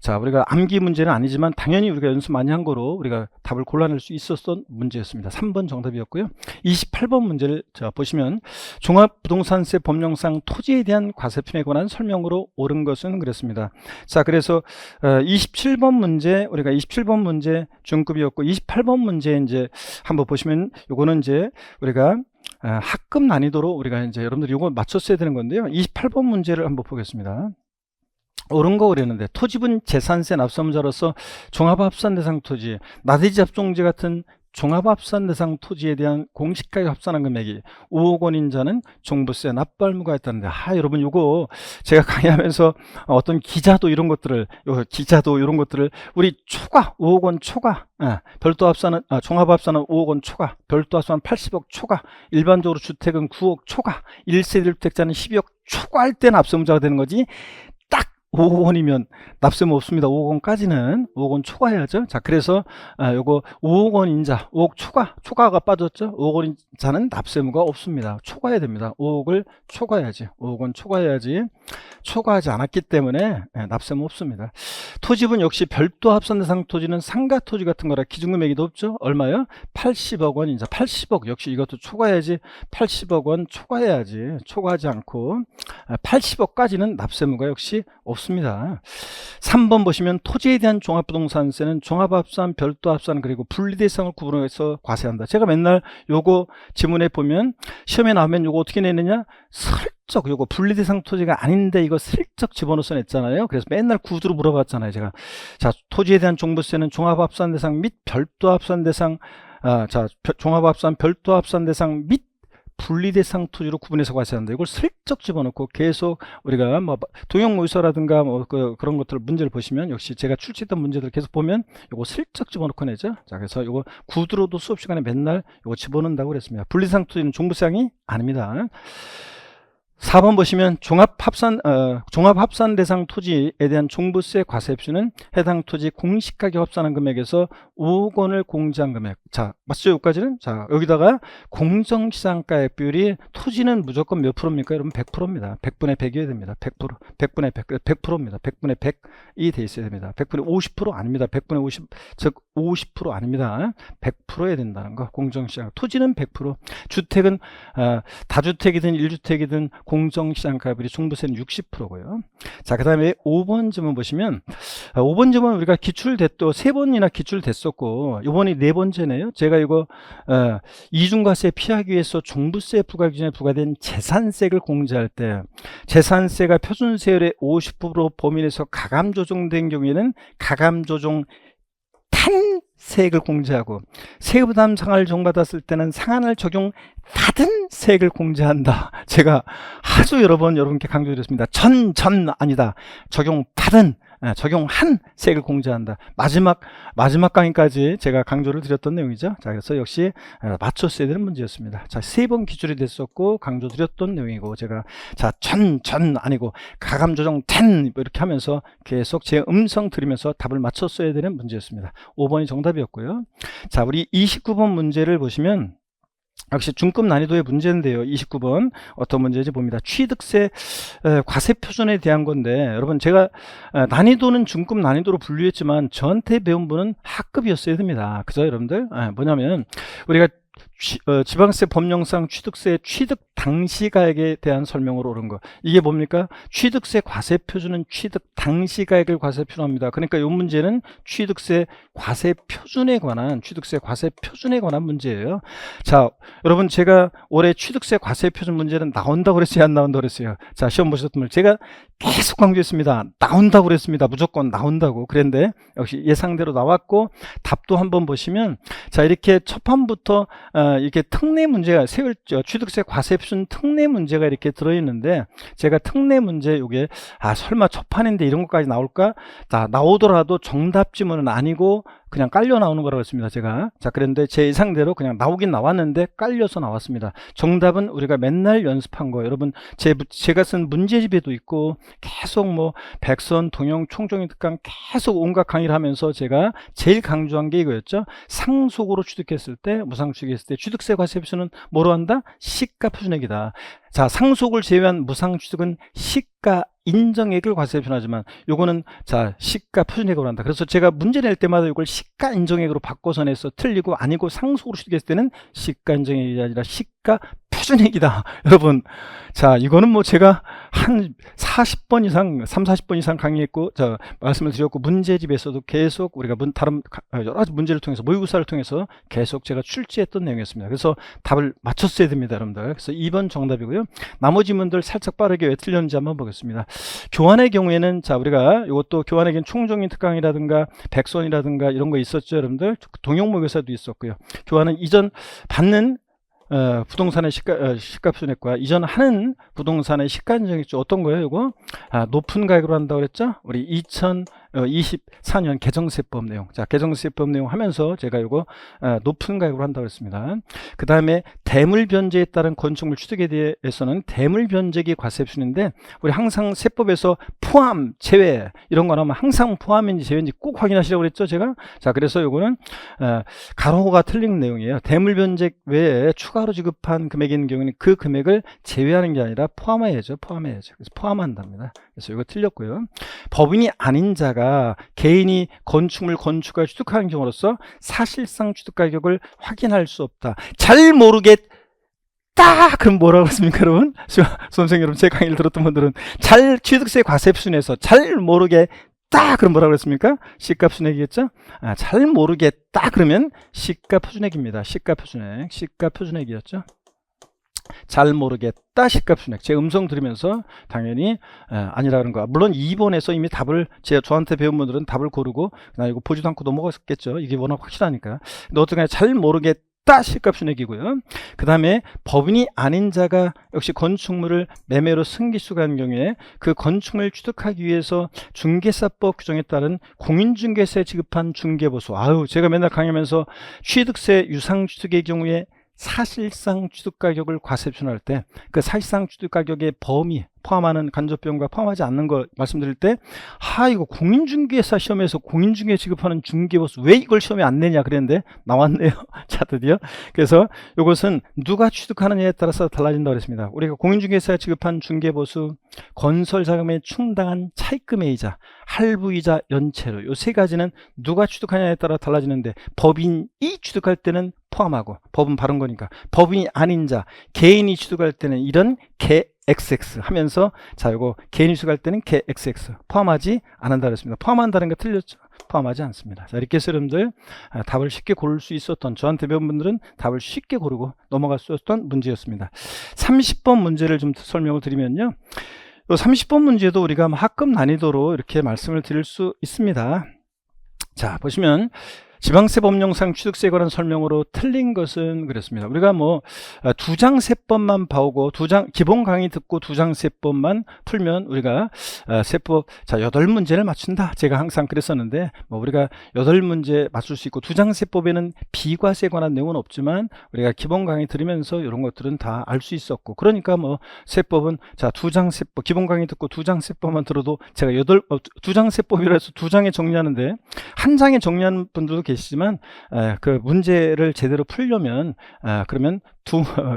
자, 우리가 암기 문제는 아니지만 당연히 우리가 연습 많이 한 거로 우리가 답을 골라낼 수 있었던 문제였습니다. 3번 정답이었고요. 28번 문제를 자, 보시면 종합부동산세 법령상 토지에 대한 과세표에 관한 설명으로 옳은 것은 그랬습니다. 자, 그래서 27번 문제 우리가 27번 문제 중급이었고 28번 문제 이제 한번 보시면 요거는 이제 우리가 학급 난이도로 우리가 이제 여러분들이 이거 맞췄어야 되는 건데요. 28번 문제를 한번 보겠습니다. 옳은 거 그랬는데 토지분 재산세 납세문자로서 종합합산 대상 토지, 나대지 합종지 같은 종합합산 대상 토지에 대한 공시가격 합산한 금액이 5억 원인 자는 종부세 납부 의무가 있다는데 여러분 요거 제가 강의하면서 어떤 기자도 이런 것들을 우리 초과 5억 원 초과 별도 합산은 종합합산은 5억 원 초과 별도 합산은 80억 초과 일반적으로 주택은 9억 초과 1세대 주택자는 12억 초과할 때 납세문자가 되는 거지 5억 원이면 납세무 없습니다. 5억 원까지는 5억 원 초과해야죠. 자, 그래서 요거 5억 원 인자 5억 초과가 빠졌죠. 5억 원 인자는 납세무가 없습니다. 초과해야 됩니다. 5억을 초과해야지. 5억 원 초과해야지. 초과하지 않았기 때문에 납세무 없습니다. 토지분 역시 별도 합산 대상 토지는 상가 토지 같은 거라 기준금액이 높죠. 얼마요? 80억 원 인자 80억 역시 이것도 초과해야지. 80억 원 초과해야지. 초과하지 않고 80억까지는 납세무가 역시 없습니다. 3번 보시면 토지에 대한 종합부동산세는 종합합산, 별도합산 그리고 분리대상을 구분해서 과세한다. 제가 맨날 요거 지문에 보면 시험에 나오면 요거 어떻게 내느냐 슬쩍 요거 분리대상 토지가 아닌데 이거 슬쩍 집어넣어서 냈잖아요. 그래서 맨날 구두로 물어봤잖아요. 제가 자, 토지에 대한 종부세는 종합합산 대상 및 별도합산 대상 종합합산, 별도합산 대상 및 분리대상 토지로 구분해서 과세한다. 이걸 슬쩍 집어넣고 계속 우리가 뭐 동형모의서라든가 뭐 그런 것들 문제를 보시면 역시 제가 출제했던 문제들 계속 보면 요거 슬쩍 집어넣고 내죠. 자, 그래서 요거 구두로도 수업 시간에 맨날 요거 집어넣는다고 그랬습니다. 분리대상 토지는 종부세항이 아닙니다. 4번 보시면 종합합산 대상 토지에 대한 종부세 과세표는 해당 토지 공시가격 합산한 금액에서 5억 원을 공제한 금액. 자, 맞죠? 여기까지는? 자, 여기다가 공정시장가액 비율이 토지는 무조건 몇 프로입니까? 여러분 100%입니다. 100분의 100이어야 됩니다. 100%. 100분의 100. 100%입니다. 100분의 100이 돼 있어야 됩니다. 100분의 50% 아닙니다. 100분의 50, 즉 50% 아닙니다. 100%여야 된다는 거. 공정시장. 토지는 100%. 주택은 다주택이든 1주택이든 공정시장가율이 종부세는 60%고요. 자, 그 다음에 5번 질문 보시면 5번 질문 우리가 기출됐도 3번이나 기출됐었고 이번이 4번째네요. 제가 이거 이중과세 피하기 위해서 종부세 부과 기준에 부과된 재산세를 공제할 때 재산세가 표준세율의 50% 범위 내에서 가감 조정된 경우에는 가감 조정 탄세액을 공제하고 세부담 상한을 적용받았을 때는 상한을 적용 받은 세액을 공제한다. 제가 아주 여러 번 여러분께 강조드렸습니다. 전 아니다. 적용한 세액을 공제한다. 마지막 강의까지 제가 강조를 드렸던 내용이죠. 자, 그래서 역시 맞췄어야 되는 문제였습니다. 자, 3번 기출이 됐었고 강조드렸던 내용이고 제가 자, 전 아니고 가감 조정 텐 이렇게 하면서 계속 제 음성 들으면서 답을 맞췄어야 되는 문제였습니다. 5번이 정답이었고요. 자, 우리 29번 문제를 보시면 역시 중급 난이도의 문제인데요. 29번 어떤 문제인지 봅니다. 취득세 과세 표준에 대한 건데, 여러분 제가 난이도는 중급 난이도로 분류했지만 저한테 배운 분은 하급이었어야 됩니다. 그죠 여러분들? 뭐냐면 우리가 지방세 법령상 취득세 취득 당시가액에 대한 설명으로 옳은 거. 이게 뭡니까? 취득세 과세 표준은 취득 당시가액을 과세 표준합니다. 그러니까 이 문제는 취득세 과세 표준에 관한 문제예요. 자, 여러분 제가 올해 취득세 과세 표준 문제는 나온다고 그랬어요, 안 나온다고 그랬어요? 자, 시험 보셨던 분 제가 계속 강조했습니다. 나온다고 그랬습니다. 무조건 나온다고. 그런데 역시 예상대로 나왔고, 답도 한번 보시면, 자, 이렇게 첫 판부터 이렇게 특례 문제가 취득세 과세 표준 특례 문제가 이렇게 들어있는데, 제가 특례 문제 요게 설마 첫 판인데 이런 것까지 나올까? 자, 나오더라도 정답 지문은 아니고 그냥 깔려 나오는 거라고 했습니다, 제가. 자, 그런데 제 예상대로 그냥 나오긴 나왔는데 깔려서 나왔습니다. 정답은 우리가 맨날 연습한 거. 여러분 제가 쓴 문제집에도 있고, 계속 뭐 백선, 동영, 총정리 특강 계속 온갖 강의를 하면서 제가 제일 강조한 게 이거였죠. 상속으로 취득했을 때, 무상 취득했을 때 취득세 과세 표준은 뭐로 한다? 시가 표준액이다. 자, 상속을 제외한 무상 취득은 시가 인정액을 과세 표준하지만 요거는 자 시가 표준액으로 한다. 그래서 제가 문제 낼 때마다 이걸 시가 인정액으로 바꿔서 내서 틀리고 아니고 상속으로 취득했을 때는 시가 인정액이 아니라 시가 표준액이다. 여러분, 자 이거는 뭐 제가 한 40번 이상 40번 이상 강의했고, 자 말씀을 드렸고, 문제집에서도 계속 우리가 다른 여러 가지 문제를 통해서, 모의고사를 통해서 계속 제가 출제했던 내용이었습니다. 그래서 답을 맞췄어야 됩니다, 여러분들. 그래서 2번 정답이고요. 나머지 문들 살짝 빠르게 왜 틀렸는지 한번 보겠습니다. 교환의 경우에는, 자 우리가 이것도 교환의 경우 총정리 특강이라든가 백선이라든가 이런 거 있었죠, 여러분들. 동영 모의고사도 있었고요. 교환은 이전 받는 부동산의 시가 표준액과 이전 하는 부동산의 시가 인정액죠. 어떤 거예요, 이거? 높은 가격으로 한다고 그랬죠? 우리 2024년 개정세법 내용. 자, 개정세법 내용 하면서 제가 이거 높은 가격으로 한다고 했습니다. 그 다음에 대물 변제에 따른 건축물 취득에 대해서는 대물 변제기 과세 표준인데, 우리 항상 세법에서 포함, 제외 이런 거 나오면 항상 포함인지 제외인지 꼭 확인하시라고 그랬죠, 제가. 자, 그래서 이거는 가로가 틀린 내용이에요. 대물 변제 외에 추가로 지급한 금액이 있는 경우는 그 금액을 제외하는 게 아니라 포함해야죠. 그래서 포함한답니다. 그래서 이거 틀렸고요. 법인이 아닌 자가 개인이 건축물 건축가 취득하는 경우로서 사실상 취득 가격을 확인할 수 없다. 잘 모르겠다. 그럼 뭐라고 했습니까, 여러분? 선생님 여러분, 제 강의를 들었던 분들은 취득세 과세 표준에서 잘 모르겠다 그럼 뭐라고 그랬습니까? 시가 표준액이겠죠? 잘 모르겠다 그러면 시가 표준액입니다. 시가 표준액이었죠. 잘 모르겠다 시가 표준액. 제 음성 들으면서 당연히 아니라 그런 거. 물론 2번에서 이미 답을 저한테 배운 분들은 답을 고르고 그냥 이거 보지도 않고 넘어갔겠죠. 이게 워낙 확실하니까. 근데 어떻게 잘 모르겠다 시가 표준액이고요. 그 다음에 법인이 아닌 자가 역시 건축물을 매매로 승기수가한 경우에 그 건축물을 취득하기 위해서 중개사법 규정에 따른 공인중개세 지급한 중개보수. 제가 맨날 강의하면서 취득세 유상취득의 경우에 사실상 취득가격을 과세 표준할 때 그 사실상 취득가격의 범위 포함하는 간접비용과 포함하지 않는 거 말씀드릴 때, 이거 공인중개사 시험에서 공인중개 지급하는 중개보수 왜 이걸 시험에 안 내냐 그랬는데 나왔네요. 자, 드디어. 그래서 이것은 누가 취득하느냐에 따라서 달라진다고 그랬습니다. 우리가 공인중개사가 지급한 중개보수, 건설자금에 충당한 차입금의 이자, 할부이자, 연체료, 요 세 가지는 누가 취득하냐에 따라 달라지는데, 법인이 취득할 때는 포함하고, 법은 바른 거니까, 법인이 아닌 자, 개인이 취득할 때는 이런 XX 하면서, 자, 요거 개인이 취득할 때는 XX 포함하지 않는다 그랬습니다. 포함한다는 거 틀렸죠? 포함하지 않습니다. 자, 이렇게 해서 여러분들 답을 쉽게 고를 수 있었던, 저한테 배운 분들은 답을 쉽게 고르고 넘어갈 수 있었던 문제였습니다. 30번 문제를 좀 설명을 드리면요, 요 30번 문제도 우리가 하급 난이도로 이렇게 말씀을 드릴 수 있습니다. 자, 보시면 지방세 법령상 취득세에 관한 설명으로 틀린 것은 그렇습니다. 우리가 뭐 두 장 세법만 봐오고 기본 강의 듣고 두 장 세법만 풀면 우리가 세법 8문제를 맞춘다. 제가 항상 그랬었는데, 뭐 우리가 8문제 맞출 수 있고, 두 장 세법에는 비과세에 관한 내용은 없지만 우리가 기본 강의 들으면서 이런 것들은 다 알 수 있었고, 그러니까 뭐 세법은 두 장 세법 기본 강의 듣고 두 장 세법만 들어도 제가 두 장 세법이라 해서 두 장에 정리하는데 한 장에 정리하는 분들도 계시지만 그 문제를 제대로 풀려면 그러면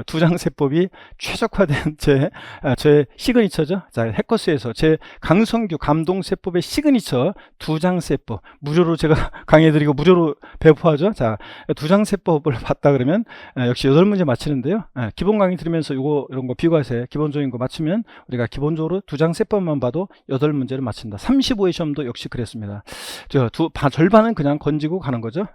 두장세법이 최적화된 제 시그니처죠. 자, 해커스에서 제 강성규 감동세법의 시그니처 두장세법 무료로 제가 강의해드리고 무료로 배포하죠. 자, 두장세법을 봤다 그러면 역시 8문제 맞히는데요. 기본 강의 들으면서 이런 거 비과세 기본적인 거 맞추면 우리가 기본적으로 두장세법만 봐도 8문제를 맞춘다. 35회 시험도 역시 그랬습니다. 절반은 그냥 건지고 가는 거죠.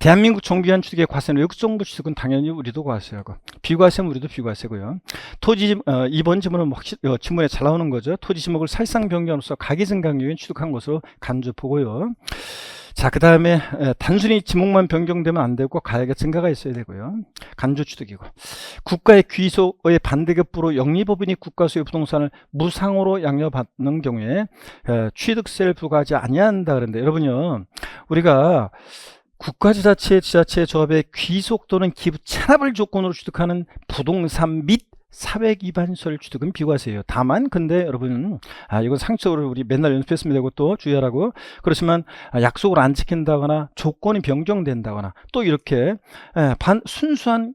대한민국 정부기관 취득의 과세는 외국 정부 취득은 당연히 우리도 과세하고 비과세는 우리도 비과세고요. 토지 2번 지문은 지문에 잘 나오는 거죠. 토지 지목을 사실상 변경으로써 가계 증강요인 취득한 것으로 간주보고요. 자, 그 다음에 단순히 지목만 변경되면 안 되고 가액의 증가가 있어야 되고요. 간주 취득이고 국가의 귀속의 반대급부로 영리법인이 국가 소유 부동산을 무상으로 양도받는 경우에 취득세를 부과하지 아니한다 그러는데 여러분요, 우리가 국가지자체, 지자체, 조합의 귀속 또는 기부 체납을 조건으로 취득하는 부동산 및 사회기반시설 취득은 비과세예요. 다만 근데 여러분 이건 상식적으로 우리 맨날 연습했습니다. 이것도 주의하라고. 그렇지만 약속을 안 지킨다거나 조건이 변경된다거나 또 이렇게 순수한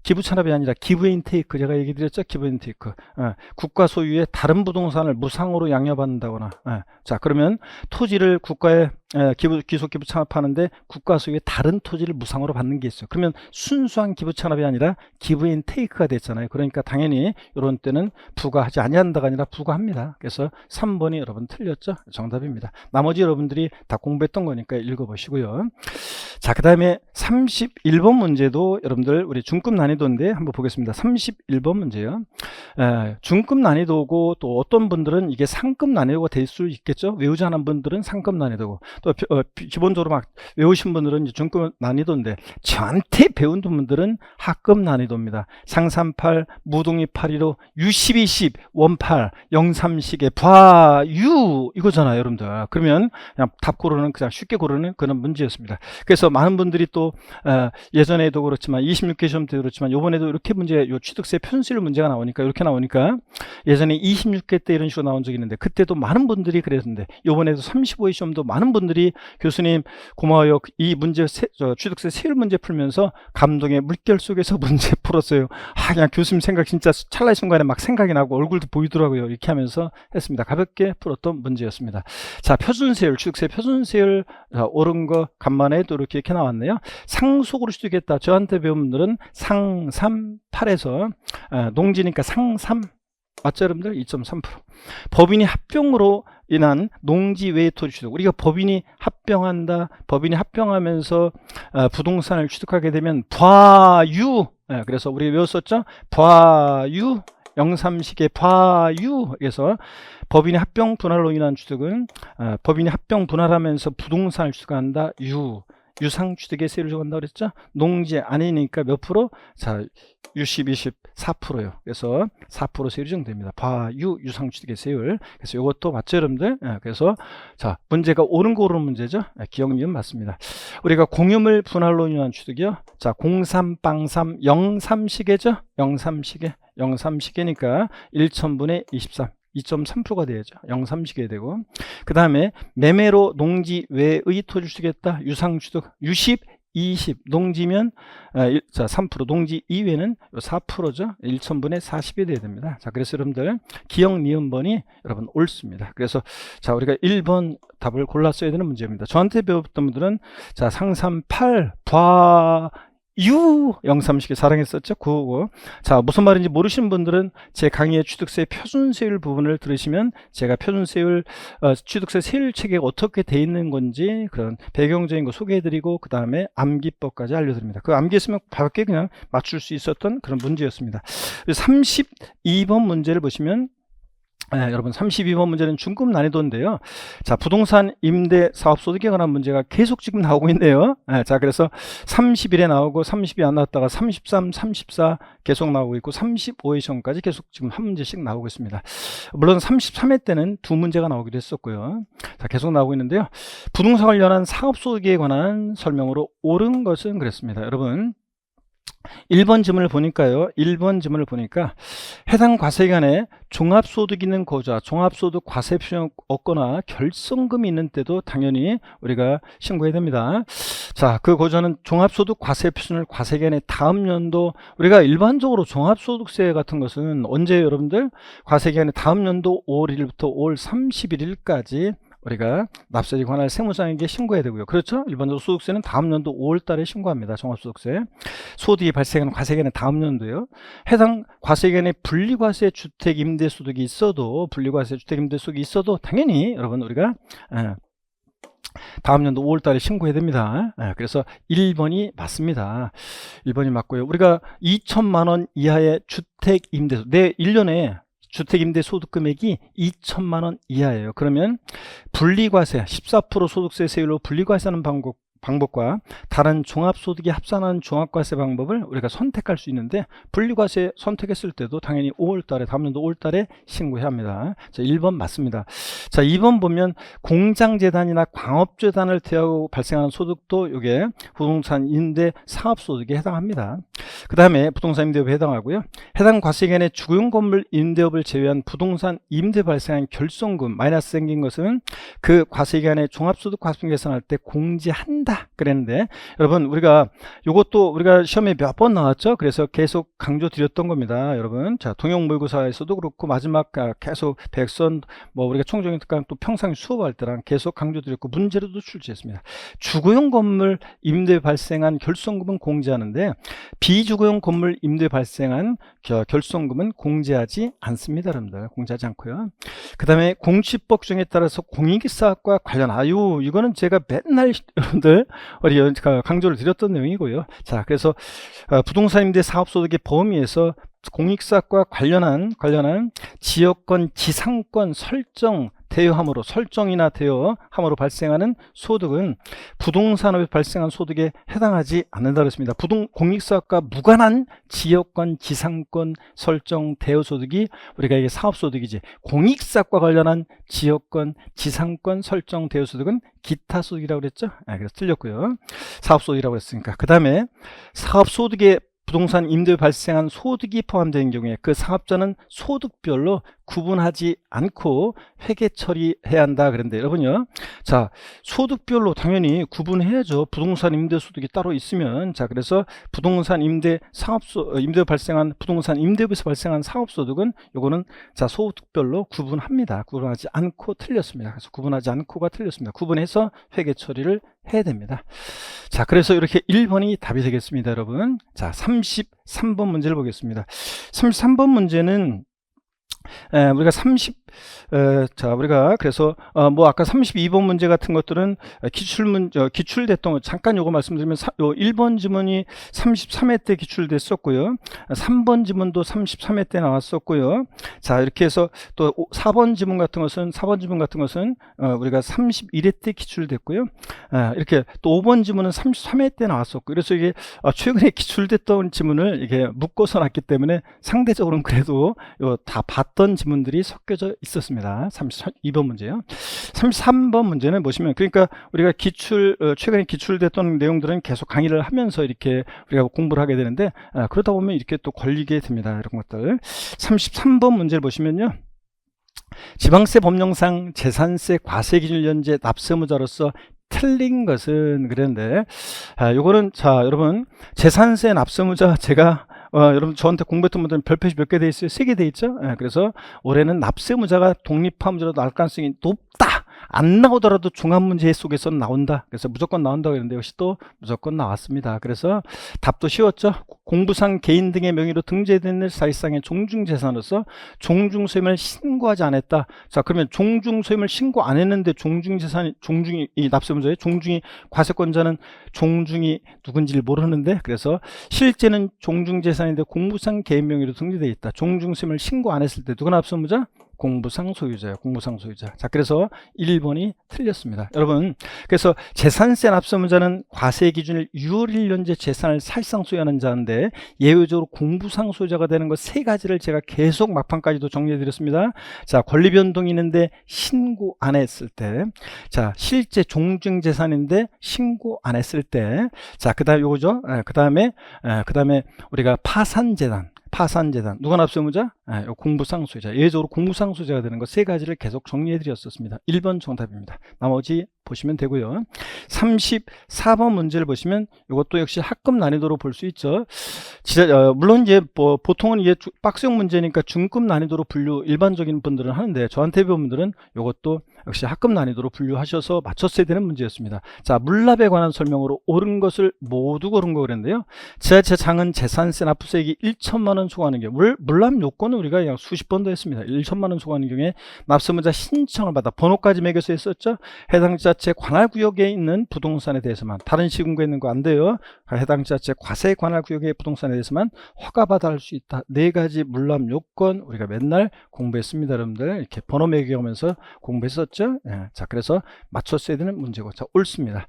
기부 찬압이 아니라 기브 앤 테이크, 제가 얘기 드렸죠. 기브 앤 테이크. 국가 소유의 다른 부동산을 무상으로 양도받는다거나. 자, 그러면 토지를 국가에 귀속 기부 찬압하는데 국가 소유의 다른 토지를 무상으로 받는 게 있어요. 그러면 순수한 기부 찬압이 아니라 기브 앤 테이크가 됐잖아요. 그러니까 당연히 이런 때는 부과하지 아니한다가 아니라 부과합니다. 그래서 3번이 여러분 틀렸죠. 정답입니다. 나머지 여러분들이 다 공부했던 거니까 읽어보시고요. 자, 그 다음에 31번 문제도 여러분들 우리 중급 난이도인데 한번 보겠습니다. 31번 문제요. 중급 난이도고 또 어떤 분들은 이게 상급 난이도가 될 수 있겠죠. 외우지 않은 분들은 상급 난이도고 또 기본적으로 막 외우신 분들은 이제 중급 난이도인데 저한테 배운 분들은 하급 난이도입니다. 상삼팔, 무동이 815, U1210, 원팔, 영삼식의 봐유 이거잖아요, 여러분들. 그러면 그냥 답 고르는 그냥 쉽게 고르는 그런 문제였습니다. 그래서 많은 분들이 또 예전에도 그렇지만 26개 시험 때도 그렇지만 이번에도 이렇게 요 취득세 편수율 문제가 나오니까 이렇게 나오니까 예전에 26개 때 이런 식으로 나온 적이 있는데 그때도 많은 분들이 그랬는데 이번에도 35회 시험도 많은 분들이 교수님 고마워요. 이 문제 취득세 세율 문제 풀면서 감동의 물결 속에서 문제 풀었어요. 그냥 교수님 생각 진짜 찰나의 순간에 막 생각이 나고 얼굴도 보이더라고요. 이렇게 하면서 했습니다. 가볍게 풀었던 문제였습니다. 자, 표준세율 취득세 표준세율 옳은 거 간만에 또 이렇게 나왔네요. 상속으로 취득했다. 저한테 배운 분들은 상삼팔에서 농지니까 상삼 맞죠, 여러분들? 2.3%. 법인이 합병으로 인한 농지 외의 토지 취득. 우리가 법인이 합병한다. 법인이 합병하면서 부동산을 취득하게 되면 과유. 그래서 우리 외웠었죠? 과유. 영삼식의 과유. 그래서 법인이 합병 분할로 인한 취득은 법인이 합병 분할하면서 부동산을 취득한다. 유상취득의 세율을 정한다 그랬죠? 농지 아니니까 몇 프로? 자, 60, 20, 4%요. 그래서 4% 세율이 정됩니다. 유상취득의 세율. 그래서 이것도 맞죠, 여러분들? 그래서 자, 문제가 옳은 거 옳은 문제죠? 기억 미음 맞습니다. 우리가 공유물 분할로 인한 취득이요. 자, 03빵3 영삼시계죠? 영삼시계니까 1000분의 23. 2.3%가 되죠. 영삼시계 되고 그 다음에 매매로 농지 외의 토지 취득했다. 유상취득 60, 20 농지면 자 3% 농지 이외는 4%죠. 1000분의 40이 돼야 됩니다. 자, 그래서 여러분들 기억 니은번이 여러분 옳습니다. 그래서 자, 우리가 1번 답을 골랐어야 되는 문제입니다. 저한테 배웠던 분들은 자, 상삼팔 영삼식에 사랑했었죠. 959. 자, 무슨 말인지 모르시는 분들은 제 강의의 취득세 표준세율 부분을 들으시면 제가 표준세율 취득세 세율 체계가 어떻게 돼 있는 건지 그런 배경적인 거 소개해드리고 그 다음에 암기법까지 알려드립니다. 그 암기했으면 가볍게 그냥 맞출 수 있었던 그런 문제였습니다. 32번 문제를 보시면 여러분 32번 문제는 중급 난이도인데요. 자, 부동산 임대 사업 소득에 관한 문제가 계속 지금 나오고 있네요. 자, 그래서 30일에 나오고 30이 안 나왔다가 33, 34 계속 나오고 있고 35회 시험까지 계속 지금 한 문제씩 나오고 있습니다. 물론 33회 때는 두 문제가 나오기도 했었고요. 자, 계속 나오고 있는데요. 부동산 관련한 사업 소득에 관한 설명으로 옳은 것은 그랬습니다. 여러분 1번 지문을 보니까요. 1번 지문을 보니까 해당 과세기간에 종합소득 있는 거주자, 종합소득 과세 표현 없거나 결손금이 있는 때도 당연히 우리가 신고해야 됩니다. 자, 그 거주자는 종합소득 과세 표준을 과세기간의 다음 연도, 우리가 일반적으로 종합소득세 같은 것은 언제 여러분들? 과세기간의 다음 연도 5월 1일부터 5월 31일까지 우리가 납세에 관할 세무사에게 신고해야 되고요. 그렇죠? 일반적으로 소득세는 다음 연도 5월 달에 신고합니다. 종합소득세. 소득이 발생하는 과세기간의 다음 연도요. 해당 과세기간에 분리과세 주택임대소득이 있어도, 분리과세 주택임대소득이 있어도 당연히 여러분 우리가 다음 연도 5월 달에 신고해야 됩니다. 그래서 1번이 맞습니다. 1번이 맞고요. 우리가 2천만 원 이하의 주택임대소득, 내 1년에 주택임대 소득금액이 2천만 원 이하예요. 그러면 분리과세 14% 소득세 세율로 분리과세하는 방법과 다른 종합소득이 합산하는 종합과세 방법을 우리가 선택할 수 있는데, 분리과세 선택했을 때도 당연히 5월달에, 다음 연도 5월달에 신고해야 합니다. 자, 1번 맞습니다. 자, 2번 보면 공장재단이나 광업재단을 대하고 발생하는 소득도 이게 부동산 임대 사업소득에 해당합니다. 그 다음에 부동산 임대업에 해당하고요. 해당 과세기간에 주거용 건물 임대업을 제외한 부동산 임대 발생한 결손금 마이너스 생긴 것은 그 과세기간에 종합소득 과세 계산할 때 공제한다 그랬는데, 여러분 우리가 이것도 우리가 시험에 몇 번 나왔죠. 그래서 계속 강조드렸던 겁니다, 여러분. 자, 통영모의고사에서도 그렇고 마지막 계속 백선 뭐 우리가 총정리 특강 또 평상 수업할 때랑 계속 강조드렸고 문제로도 출제했습니다. 주거용 건물 임대 발생한 결손금은 공제하는데 비주거용 건물 임대 발생한 결손금은 공제하지 않습니다, 여러분들. 공제하지 않고요. 그 다음에 공시법 규정에 따라서 공익사업과 관련, 이거는 제가 맨날 여러분들 강조를 드렸던 내용이고요. 자, 그래서 부동산 임대 사업소득의 범위에서 공익사업과 관련한 지역권 지상권 설정이나 대여함으로 발생하는 소득은 부동산업에 발생한 소득에 해당하지 않는다 그랬습니다. 공익사업과 무관한 지역권 지상권 설정 대여 소득이 우리가 이게 사업소득이지, 공익사업과 관련한 지역권 지상권 설정 대여 소득은 기타 소득이라고 그랬죠. 그래서 틀렸고요. 사업소득이라고 했으니까. 그 다음에 사업소득에 부동산 임대에 발생한 소득이 포함되는 경우에 그 사업자는 소득별로 구분하지 않고 회계 처리해야 한다 그랬는데, 여러분요, 자, 소득별로 당연히 구분해야죠. 부동산 임대 소득이 따로 있으면. 자, 그래서 부동산 임대 임대 발생한 부동산 임대업에서 발생한 사업소득은 요거는 자 소득별로 구분합니다. 구분하지 않고 틀렸습니다. 그래서 구분하지 않고가 틀렸습니다. 구분해서 회계 처리를 해야 됩니다. 자, 그래서 이렇게 1번이 답이 되겠습니다, 여러분. 자, 33번 문제를 보겠습니다. 33번 문제는 우리가 우리가 그래서 뭐 아까 32번 문제 같은 것들은 기출됐던 거 잠깐 요거 말씀드리면, 1번 지문이 33회 때 기출됐었고요. 3번 지문도 33회 때 나왔었고요. 자, 이렇게 해서 또 4번 지문 같은 것은 우리가 31회 때 기출됐고요. 이렇게 또 5번 지문은 33회 때 나왔었고, 그래서 이게 최근에 기출됐던 지문을 이게 묶어서 놨기 때문에 상대적으로는 그래도 다 봤던 지문들이 섞여져 있었습니다. 32번 문제요. 33번 문제는 보시면, 그러니까 우리가 최근에 기출됐던 내용들은 계속 강의를 하면서 이렇게 우리가 공부를 하게 되는데, 그러다 보면 이렇게 또 걸리게 됩니다, 이런 것들. 33번 문제를 보시면요, 지방세 법령상 재산세 과세기준 연재 납세무자로서 틀린 것은 그랬는데, 요거는 자 여러분, 재산세 납세무자 제가 여러분 저한테 공부했던 분들은 별표시 몇 개 돼 있어요? 3개 돼 있죠? 그래서 올해는 납세무자가 독립화문제로 나올 가능성이 높다. 안 나오더라도 중합문제 속에서는 나온다. 그래서 무조건 나온다고 했는데 역시 또 무조건 나왔습니다. 그래서 답도 쉬웠죠. 공부상 개인 등의 명의로 등재된 일 사실상의 종중재산으로서 종중소임을 신고하지 않았다. 자, 그러면 종중소임을 신고 안 했는데 종중이 납세문제에 종중이 과세권자는 종중이 누군지를 모르는데, 그래서 실제는 종중재산인데 공부상 개인 명의로 등재되어 있다. 종중소임을 신고 안 했을 때 누가 납세문자? 공부상 소유자예요. 공부상 소유자. 자, 그래서 1번이 틀렸습니다. 여러분, 그래서 재산세 납세문자는 과세 기준일 6월 1년제 재산을 사실상 소유하는 자인데 예외적으로 공부상 소유자가 되는 것 세 가지를 제가 계속 막판까지도 정리해 드렸습니다. 자, 권리 변동이 있는데 신고 안 했을 때, 자, 실제 종중 재산인데 신고 안 했을 때, 자, 그다음에 요거죠. 그다음에 우리가 파산재단 누가 납세문자? 공부상 소유자. 예외적으로 공부상 소유자가 되는 것 세 가지를 계속 정리해 드렸었습니다. 1번 정답입니다. 나머지 보시면 되고요. 34번 문제를 보시면 이것도 역시 학급 난이도로 볼 수 있죠. 물론 이제 보통은 이게 빡세형 문제니까 중급 난이도로 분류 일반적인 분들은 하는데 저한테 배운 분들은 이것도 역시 학급 난이도로 분류하셔서 맞췄어야 되는 문제였습니다. 자, 물납에 관한 설명으로 옳은 것을 모두 고른 거 그랬는데요. 지자체장은 재산세 납부세액이 1천만 원 초과하는 경우, 물납 요건은 우리가 약 수십 번도 했습니다. 1천만 원 초과하는 경우에 납세문자 신청을 받아 번호까지 매겨서 했었죠. 해당 지자체 관할구역에 있는 부동산에 대해서만, 다른 시군구에 있는 거 안 돼요. 해당 지자체 과세 관할구역의 부동산에 대해서만 허가받아 할 수 있다. 네 가지 물납 요건 우리가 맨날 공부했습니다. 여러분들 이렇게 번호 매겨가면서 공부했었죠. 자, 그래서 맞췄어야 되는 문제고, 자, 옳습니다.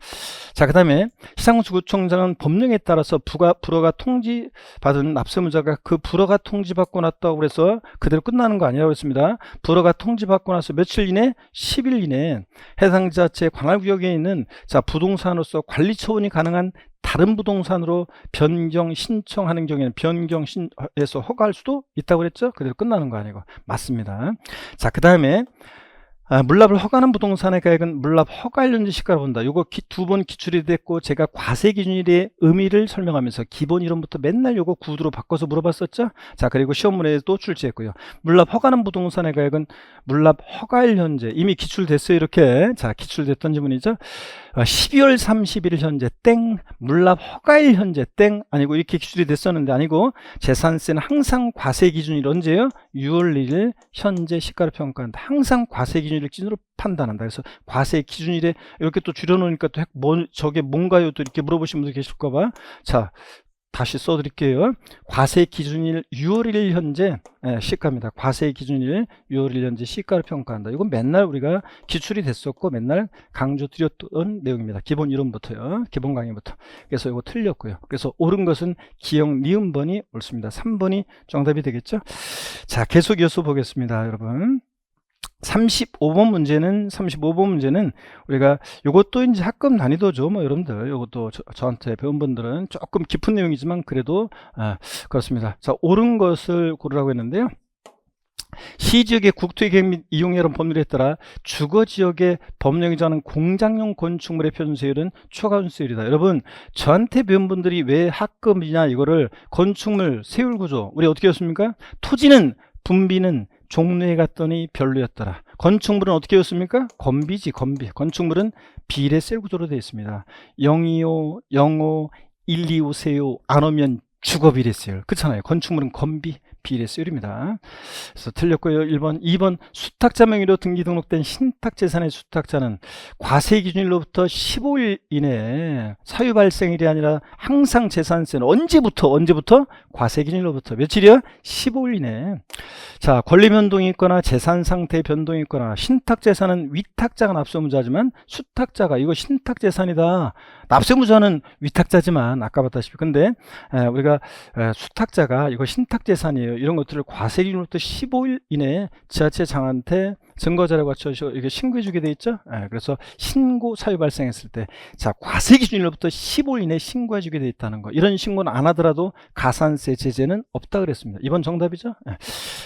자, 그 다음에 시상구청장은 법령에 따라서 불허가 통지받은 납세문자가 그 불허가 통지받고 났다고 그래서 그대로 끝나는 거 아니라고 했습니다. 불허가 통지받고 나서 며칠 이내? 10일 이내 해당 지자체 관할구역에 있는, 자, 부동산으로서 관리 처분이 가능한 다른 부동산으로 변경 신청하는 경우에는 변경해서 허가할 수도 있다고 그랬죠. 그대로 끝나는 거 아니고 맞습니다. 자, 그 다음에 물납을 허가하는 부동산의 가액은 물납 허가일년제 시가로 본다. 요거 두 번 기출이 됐고, 제가 과세 기준일의 의미를 설명하면서 기본 이론부터 맨날 요거 구두로 바꿔서 물어봤었죠. 자, 그리고 시험문에도 출제했고요. 물납 허가하는 부동산의 가액은 물납 허가일 현재, 이미 기출됐어요. 이렇게. 자, 기출됐던 지문이죠. 12월 30일 현재 땡, 물납 허가일 현재 땡, 아니고 이렇게 기출이 됐었는데 아니고, 재산세는 항상 과세 기준일 언제예요? 6월 1일 현재 시가로 평가한다. 항상 과세 기준일 기준으로 판단한다. 그래서 과세 기준일에 이렇게 또 줄여놓으니까 또 저게 뭔가요? 또 이렇게 물어보시는 분들 계실까봐. 자, 다시 써드릴게요. 과세 기준일 6월 1일 현재 시가입니다. 과세 기준일 6월 1일 현재 시가를 평가한다. 이건 맨날 우리가 기출이 됐었고 맨날 강조드렸던 내용입니다. 기본 이론부터요. 기본 강의부터. 그래서 이거 틀렸고요. 그래서 옳은 것은 기역 니은 번이 옳습니다. 3번이 정답이 되겠죠. 자, 계속 이어서 보겠습니다. 여러분. 35번 문제는 우리가 요것도 이제 학급 난이도죠. 뭐 여러분들 요것도 저한테 배운 분들은 조금 깊은 내용이지만 그래도 그렇습니다. 자, 옳은 것을 고르라고 했는데요. 시지역의 국토의 계획 및 이용이라는 법률에 따라 주거지역의 법령이 정하는 공장용 건축물의 표준세율은 초과준세율이다. 여러분, 저한테 배운 분들이 왜 학급이냐, 이거를 건축물 세율구조 우리 어떻게 했습니까? 토지는 분비는 종로에 갔더니 별로였더라. 건축물은 어떻게 였습니까? 건비지, 건비. 건축물은 비례세 구조로 되어 있습니다. 025, 05, 125 세요 안 오면 주거 비례세율. 그렇잖아요. 건축물은 건비 비례세율입니다. 그래서 틀렸고요. 1번. 2번 수탁자 명의로 등기 등록된 신탁재산의 수탁자는 과세 기준일로부터 15일 이내에 사유 발생일이 아니라 항상 재산세는 언제부터 과세 기준일로부터 며칠이요? 15일 이내에. 자, 권리 변동이 있거나 재산 상태 변동이 있거나 신탁재산은 위탁자가 납세문자지만 수탁자가 이거 신탁재산이다. 납세문자는 위탁자지만 아까 봤다시피 근데 우리가 수탁자가 이거 신탁재산이에요. 이런 것들을 과세 기준으로부터 15일 이내에 지자체장한테 증거자료가 갖춰서 이게 신고해 주게 돼 있죠. 그래서 신고 사유 발생했을 때, 자, 과세 기준일로부터 15일 이내에 신고해 주게 돼 있다는 거. 이런 신고는 안 하더라도 가산세 제재는 없다 그랬습니다. 이번 정답이죠.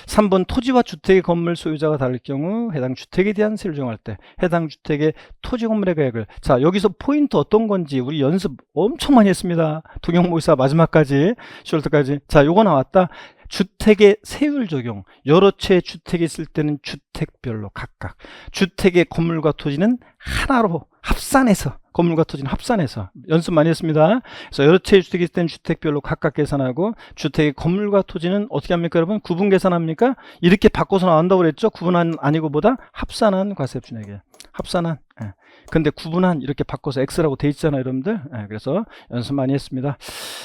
3번 토지와 주택의 건물 소유자가 다를 경우 해당 주택에 대한 세를 정할 때 해당 주택의 토지 건물의 가액을, 자, 여기서 포인트 어떤 건지 우리 연습 엄청 많이 했습니다. 동영모의사 마지막까지 숄트까지. 자, 요거 나왔다. 주택의 세율 적용, 여러 채 주택이 있을 때는 주택별로 각각, 주택의 건물과 토지는 하나로 합산해서, 건물과 토지는 합산해서 연습 많이 했습니다. 그래서 여러 채 주택이 있을 때는 주택별로 각각 계산하고, 주택의 건물과 토지는 어떻게 합니까 여러분? 구분 계산합니까? 이렇게 바꿔서 나온다고 그랬죠. 구분한 아니고 보다 합산한 과세표준액에 합산한. 예. 근데 구분한 이렇게 바꿔서 X라고 돼 있잖아요, 여러분들. 예, 그래서 연습 많이 했습니다.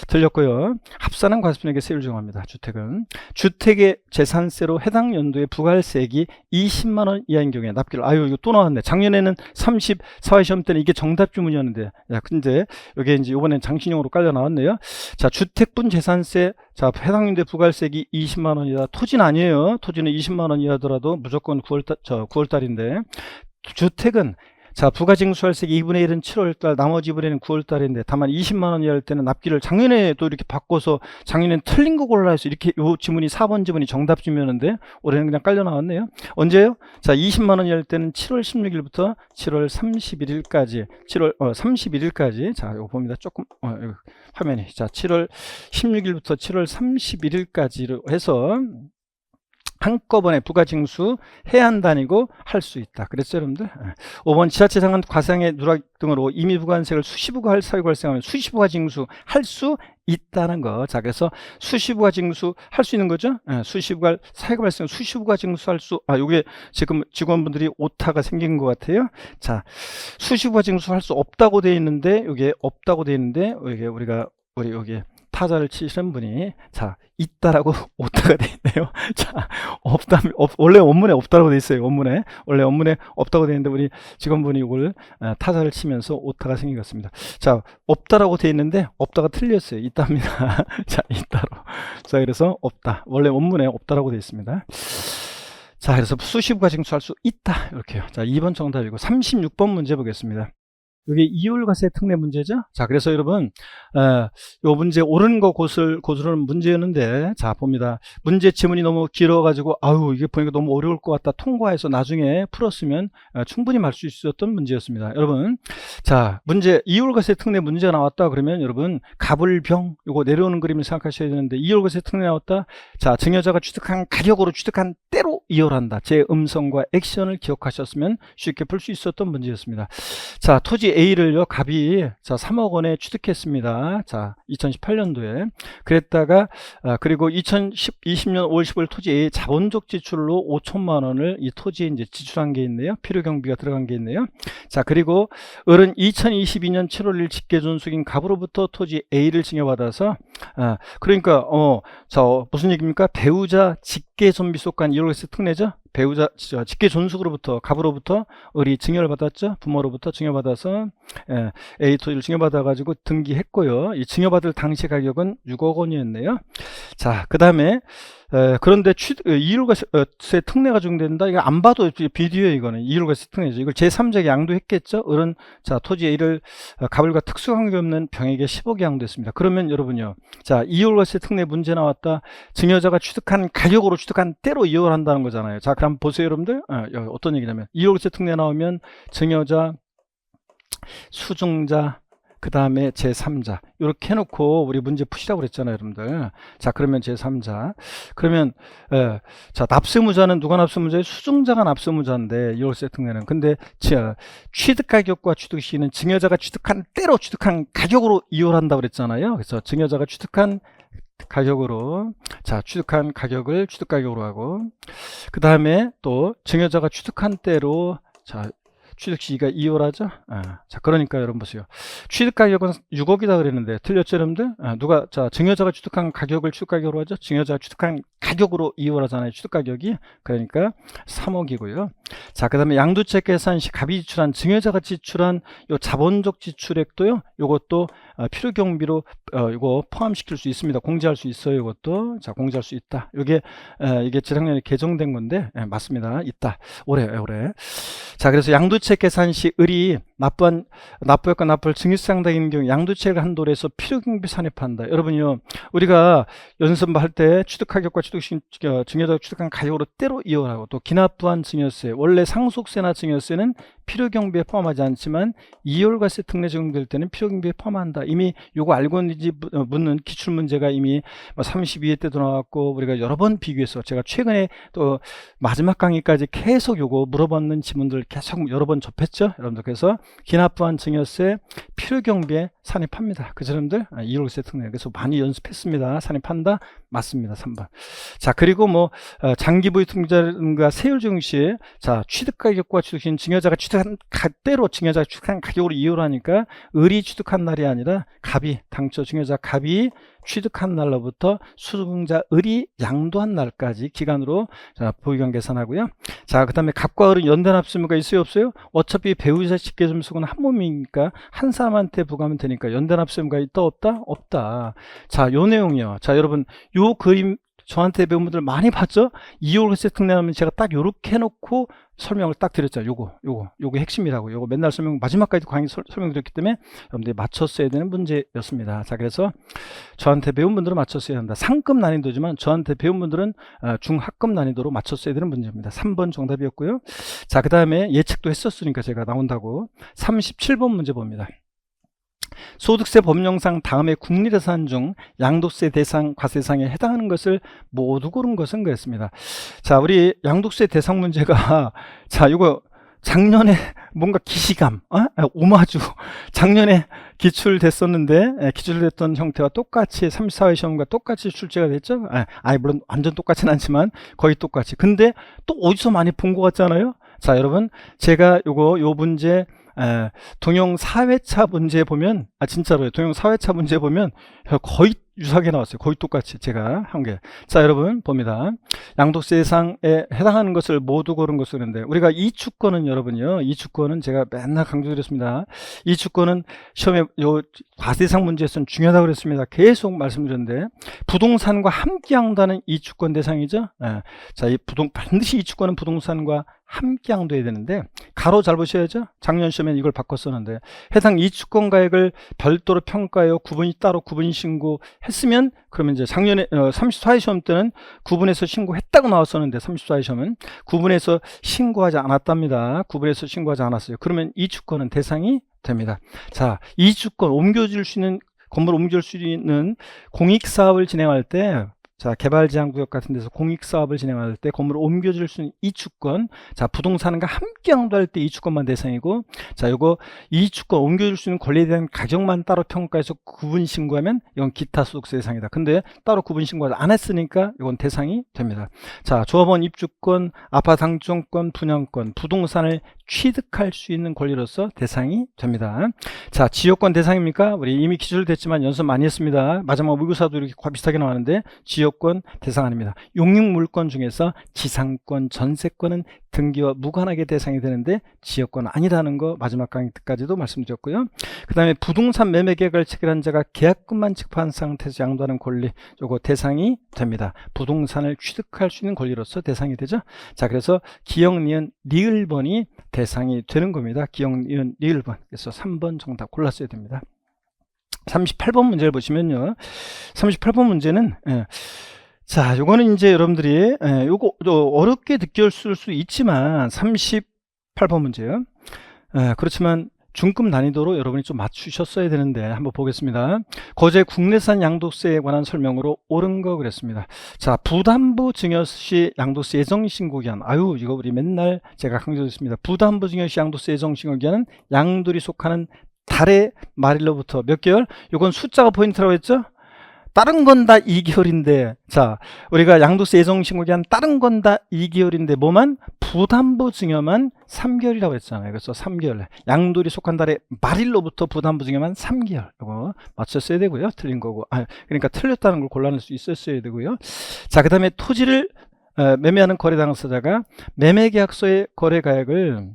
틀렸고요. 합산한 과세표에게 세율 정합니다. 주택은 주택의 재산세로 해당 연도에 부가세액이 20만 원 이하인 경우에 납기를. 아유, 이거 또 나왔네. 작년에는 34회 시험 때는 이게 정답 주문이었는데, 야, 근데 이게 이제 이번엔 장신용으로 깔려 나왔네요. 자, 주택분 재산세, 자, 해당 연도에 부가세액이 20만 원 이하. 토지는 아니에요. 토지는 20만 원 이하더라도 무조건 9월달인데, 주택은 자, 부가징수할세액 2분의 1은 7월달, 나머지 2분의 1은 9월달인데, 다만 20만 원 이하일 때는 납기를 작년에 또 이렇게 바꿔서 작년엔 틀린 거 골라 해서 이렇게 요 지문이 4번 지문이 정답 지문이었는데 올해는 그냥 깔려 나왔네요. 언제요? 자, 20만 원 이하일 때는 7월 16일부터 7월 31일까지, 31일까지. 자, 이거 봅니다. 조금 이거 화면이. 자, 7월 16일부터 7월 31일까지로 해서 한꺼번에 부가징수 해야 한다니고 할 수 있다. 그랬죠, 여러분들? 5번 지자체 상한 과세의 누락 등으로 임의 부가세를 수시부가 사유 발생하면 수시부가 징수 할 수 있다는 거. 자, 그래서 수시부가 징수 할 수 있는 거죠. 수시부가 사유가 발생 수시부가 징수할 수. 요게 지금 직원분들이 오타가 생긴 것 같아요. 자, 수시부가 징수할 수 없다고 돼 있는데, 이게 없다고 돼 있는데, 이게 우리 여기 타자를 치시는 분이 자 있다라고 오타가 돼 있네요. 자, 원래 원문에 없다라고 돼 있어요. 원문에 원래 원문에 없다고 돼 있는데 우리 직원분이 이걸 타자를 치면서 오타가 생긴 것 같습니다. 자, 없다라고 돼 있는데 없다가 틀렸어요. 있답니다. 자, 있다로. 자, 그래서 없다. 원래 원문에 없다라고 돼 있습니다. 자, 그래서 수시부가 징수할 수 있다. 이렇게요. 자, 2번 정답이고 36번 문제 보겠습니다. 이게 이율과세 특례 문제죠. 자, 그래서 여러분, 요 문제 옳은 거 고스르는 문제였는데, 자, 봅니다. 문제 지문이 너무 길어가지고, 아유, 이게 보니까 너무 어려울 것 같다. 통과해서 나중에 풀었으면 충분히 말 수 있었던 문제였습니다. 여러분, 자, 문제, 이율과세 특례 문제가 나왔다. 그러면 여러분, 갑을병, 요거 내려오는 그림을 생각하셔야 되는데, 이율과세 특례 나왔다. 자, 증여자가 취득한 가격으로 취득한 때로 이율한다. 제 음성과 액션을 기억하셨으면 쉽게 풀 수 있었던 문제였습니다. 자, 토지 A를요, 갑이 자 3억 원에 취득했습니다. 자, 2018년도에 그랬다가 그리고 2020년 5월 15일 토지 A 자본적 지출로 5천만 원을 이 토지에 이제 지출한 게 있네요. 필요 경비가 들어간 게 있네요. 자, 그리고 을은 2022년 7월 1일 직계 존속인 갑으로부터 토지 A를 증여받아서 그러니까 자, 무슨 얘기입니까? 배우자 직계 존비속간 이율과세 특례죠. 배우자 직계 존속으로부터 갑으로부터 을이 증여를 받았죠. 부모로부터 증여받아서 A 토지를 증여받아 가지고 등기했고요. 이 증여받을 당시 가격은 6억 원이었네요. 자, 그 다음에 그런데 이율과세 특례가 적용된다. 이거 안 봐도 비디오에 이거는 이율과세 특례죠. 이걸 제3자에게 양도했겠죠. 을은 자 토지 A를 갑을과 특수관계 없는 병에게 10억에 양도했습니다. 그러면 여러분요, 자 이율과세 특례 문제 나왔다. 증여자가 취득한 가격으로 취득한 때로 이율한다는 거잖아요. 자, 그럼 보세요, 여러분들. 어떤 얘기냐면 이율과세 특례 나오면 증여자, 수증자, 그 다음에 제3자 이렇게 해놓고 우리 문제 푸시라고 그랬잖아요, 여러분들. 자, 그러면 제3자 그러면 자, 납세무자는 누가 납세무자예요? 수증자가 납세무자인데 이율과세 특례는. 근데 취득가격과 취득시기는 증여자가 취득한 때로 취득한 가격으로 이율한다고 그랬잖아요. 그래서 증여자가 취득한 가격으로, 자, 취득한 가격을 취득가격으로 하고, 그 다음에 또 증여자가 취득한 때로, 자, 취득시기가 이율하죠. 자, 그러니까 여러분 보세요. 취득가격은 6억이다 그랬는데 틀렸죠, 여러분들? 자, 증여자가 취득한 가격을 취득가격으로 하죠. 증여자가 취득한 가격으로 이율하잖아요, 취득가격이. 그러니까 3억이고요. 자, 그 다음에 양도채 계산 시 갑이 지출한, 증여자가 지출한 요 자본적 지출액도요, 요것도 필요경비로 이거 포함시킬 수 있습니다. 공제할 수 있어요, 이것도. 자, 공제할 수 있다. 이게 재작년에 개정된 건데, 맞습니다. 있다. 올해. 자, 그래서 양도채 계산 시 을이 납부액과 납부를 증여상당인 경우 양도채를 한도로 해서 필요경비 산입한다. 여러분요, 우리가 연습할 때 취득가격과 증여자가 취득한 가격으로 때로 이율하고, 또 기납부한 증여세, 원래 상속세나 증여세는 필요경비에 포함하지 않지만 이율과세 특례 적용될 때는 필요경비에 포함한다. 이미 요거 알고 있는지 묻는 기출문제가 이미 32회 때도 나왔고, 우리가 여러 번 비교해서 제가 최근에 또 마지막 강의까지 계속 요거 물어봤는 지문들 계속 여러 번 접했죠, 여러분들. 그래서 기납부한 증여세, 필요경비에 산입합니다. 그 사람들 2월세 특례. 그래서 많이 연습했습니다. 산입한다? 맞습니다. 3번. 자, 그리고 뭐 장기부의 투자자가 세율 증시, 자, 취득가격과 취득신 증여자가 취득한 때로 증여자가 취득한 가격으로 이유를 하니까 을이 취득한 날이 아니라 갑이, 당초 증여자 갑이 취득한 날로부터 수증자 을이 양도한 날까지 기간으로 자, 보유관 계산하고요. 자, 그 다음에 갑과 을은 연대납세무가 있어요, 없어요? 어차피 배우자 직계점수는 한 몸이니까 한 사람한테 부과하면 되니까 연대납세무가 있다, 없다? 없다. 자, 요 내용이요. 자, 여러분, 요 그림 저한테 배운 분들 많이 봤죠? 2월세 특례하면 제가 딱 요렇게 해놓고 설명을 딱 드렸죠. 요거 핵심이라고. 요거 맨날 마지막까지 강의 설명드렸기 때문에 여러분들이 맞췄어야 되는 문제였습니다. 자, 그래서 저한테 배운 분들은 맞췄어야 한다. 상급 난이도지만 저한테 배운 분들은 중하급 난이도로 맞췄어야 되는 문제입니다. 3번 정답이었고요. 자, 그 다음에 예측도 했었으니까 제가 나온다고 37번 문제 봅니다. 소득세 법령상 다음에 국리재산 중 양도세 대상, 과세상에 해당하는 것을 모두 고른 것은 그랬습니다. 자, 우리 양도세 대상 문제가 자, 이거 작년에 뭔가 기시감, 오마주 작년에 기출됐었는데 기출됐던 형태와 똑같이 34회 시험과 똑같이 출제가 됐죠. 물론 완전 똑같지는 않지만 거의 똑같이. 근데 또 어디서 많이 본 것 같잖아요. 자, 여러분, 제가 요 문제 동영 4회차 문제 보면 진짜로요. 동영 4회차 문제 보면 거의 유사하게 나왔어요. 거의 똑같이 제가 한 게. 자, 여러분 봅니다. 양도세 대상에 해당하는 것을 모두 고른 것을 그런데 우리가 이 주권은 여러분요. 이 주권은 제가 맨날 강조드렸습니다. 이 주권은 시험에 요 과세상 문제에서는 중요하다고 그랬습니다. 계속 말씀드렸는데 부동산과 함께 한다는 이 주권 대상이죠. 자, 반드시 이 주권은 부동산과 함께 양도해야 되는데 가로 잘 보셔야죠. 작년 시험에 이걸 바꿨었는데 해당 이주권 가액을 별도로 평가하여 따로 구분 신고했으면 그러면 이제 작년에 34회 시험 때는 구분해서 신고했다고 나왔었는데 34회 시험은 구분해서 신고하지 않았답니다. 구분해서 신고하지 않았어요. 그러면 이주권은 대상이 됩니다. 자, 이주권 옮겨줄 수 있는 건물 옮겨줄 수 있는 공익사업을 진행할 때 자, 개발제한구역 같은 데서 공익사업을 진행할 때 건물을 옮겨줄 수 있는 이주권, 자, 부동산과 함께 양도할 때 이주권만 대상이고, 자, 요거 이주권 옮겨줄 수 있는 권리에 대한 가격만 따로 평가해서 구분 신고하면 이건 기타 소득세 대상이다. 근데 따로 구분 신고를 안 했으니까 이건 대상이 됩니다. 자, 조합원 입주권, 아파트 당첨권, 분양권, 부동산을 취득할 수 있는 권리로서 대상이 됩니다. 자, 지역권 대상입니까? 우리 이미 기술됐지만 연습 많이 했습니다. 마지막 모의고사도 이렇게 비슷하게 나왔는데 지역권 대상 아닙니다. 용익물권 중에서 지상권, 전세권은 등기와 무관하게 대상이 되는데 지역권 아니라는 거 마지막 강의 때까지도 말씀드렸고요. 그 다음에 부동산 매매 계약을 체결한 자가 계약금만 지급한 상태에서 양도하는 권리, 요거 대상이 됩니다. 부동산을 취득할 수 있는 권리로서 대상이 되죠. 자, 그래서 기역, 니은, 리을번이 대상이 되는 겁니다. 기역, 니은, 리을번. 그래서 3번 정답 골랐어야 됩니다. 38번 문제를 보시면요. 38번 문제는 자, 요거는 이제 여러분들이 요거 어렵게 느꼈을 수 있지만 38번 문제요. 그렇지만 중급 난이도로 여러분이 좀 맞추셨어야 되는데 한번 보겠습니다. 거제 국내산 양도세에 관한 설명으로 옳은 거 그랬습니다. 자, 부담부 증여시 양도세 예정신고기한, 이거 우리 맨날 제가 강조했습니다. 부담부 증여시 양도세 예정신고기한은 양도리 속하는 달의 말일로부터 몇 개월? 이건 숫자가 포인트라고 했죠? 다른 건 다 2개월인데, 자, 우리가 양도세 예정신고기한 다른 건 다 2개월인데 뭐만? 부담부 증여만 3개월이라고 했잖아요. 그래서 3개월. 양도리 속한 달의 말일로부터 부담부 증여만 3개월. 이거 맞췄어야 되고요. 틀린 거고. 그러니까 틀렸다는 걸 골라낼 수 있었어야 되고요. 자, 그 다음에 토지를 매매하는 거래 당사자가 매매계약서의 거래가액을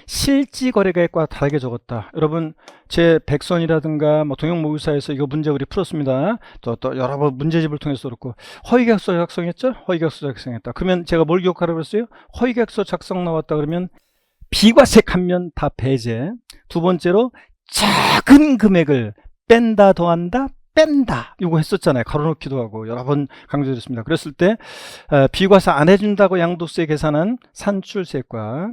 실지거래가액과 다르게 적었다. 여러분, 제 백선이라든가 뭐 동영모의사에서 이거 문제 우리 풀었습니다. 또 여러 번 문제집을 통해서 그렇고 허위계약서 작성했죠? 허위계약서 작성했다. 그러면 제가 뭘 기억하라고 했어요? 허위계약서 작성 나왔다 그러면 비과세 감면 다 배제. 두 번째로 작은 금액을 뺀다, 더한다, 뺀다. 이거 했었잖아요. 가로놓기도 하고 여러 번 강조드렸습니다. 그랬을 때 비과세 안 해준다고 양도세 계산한 산출세과,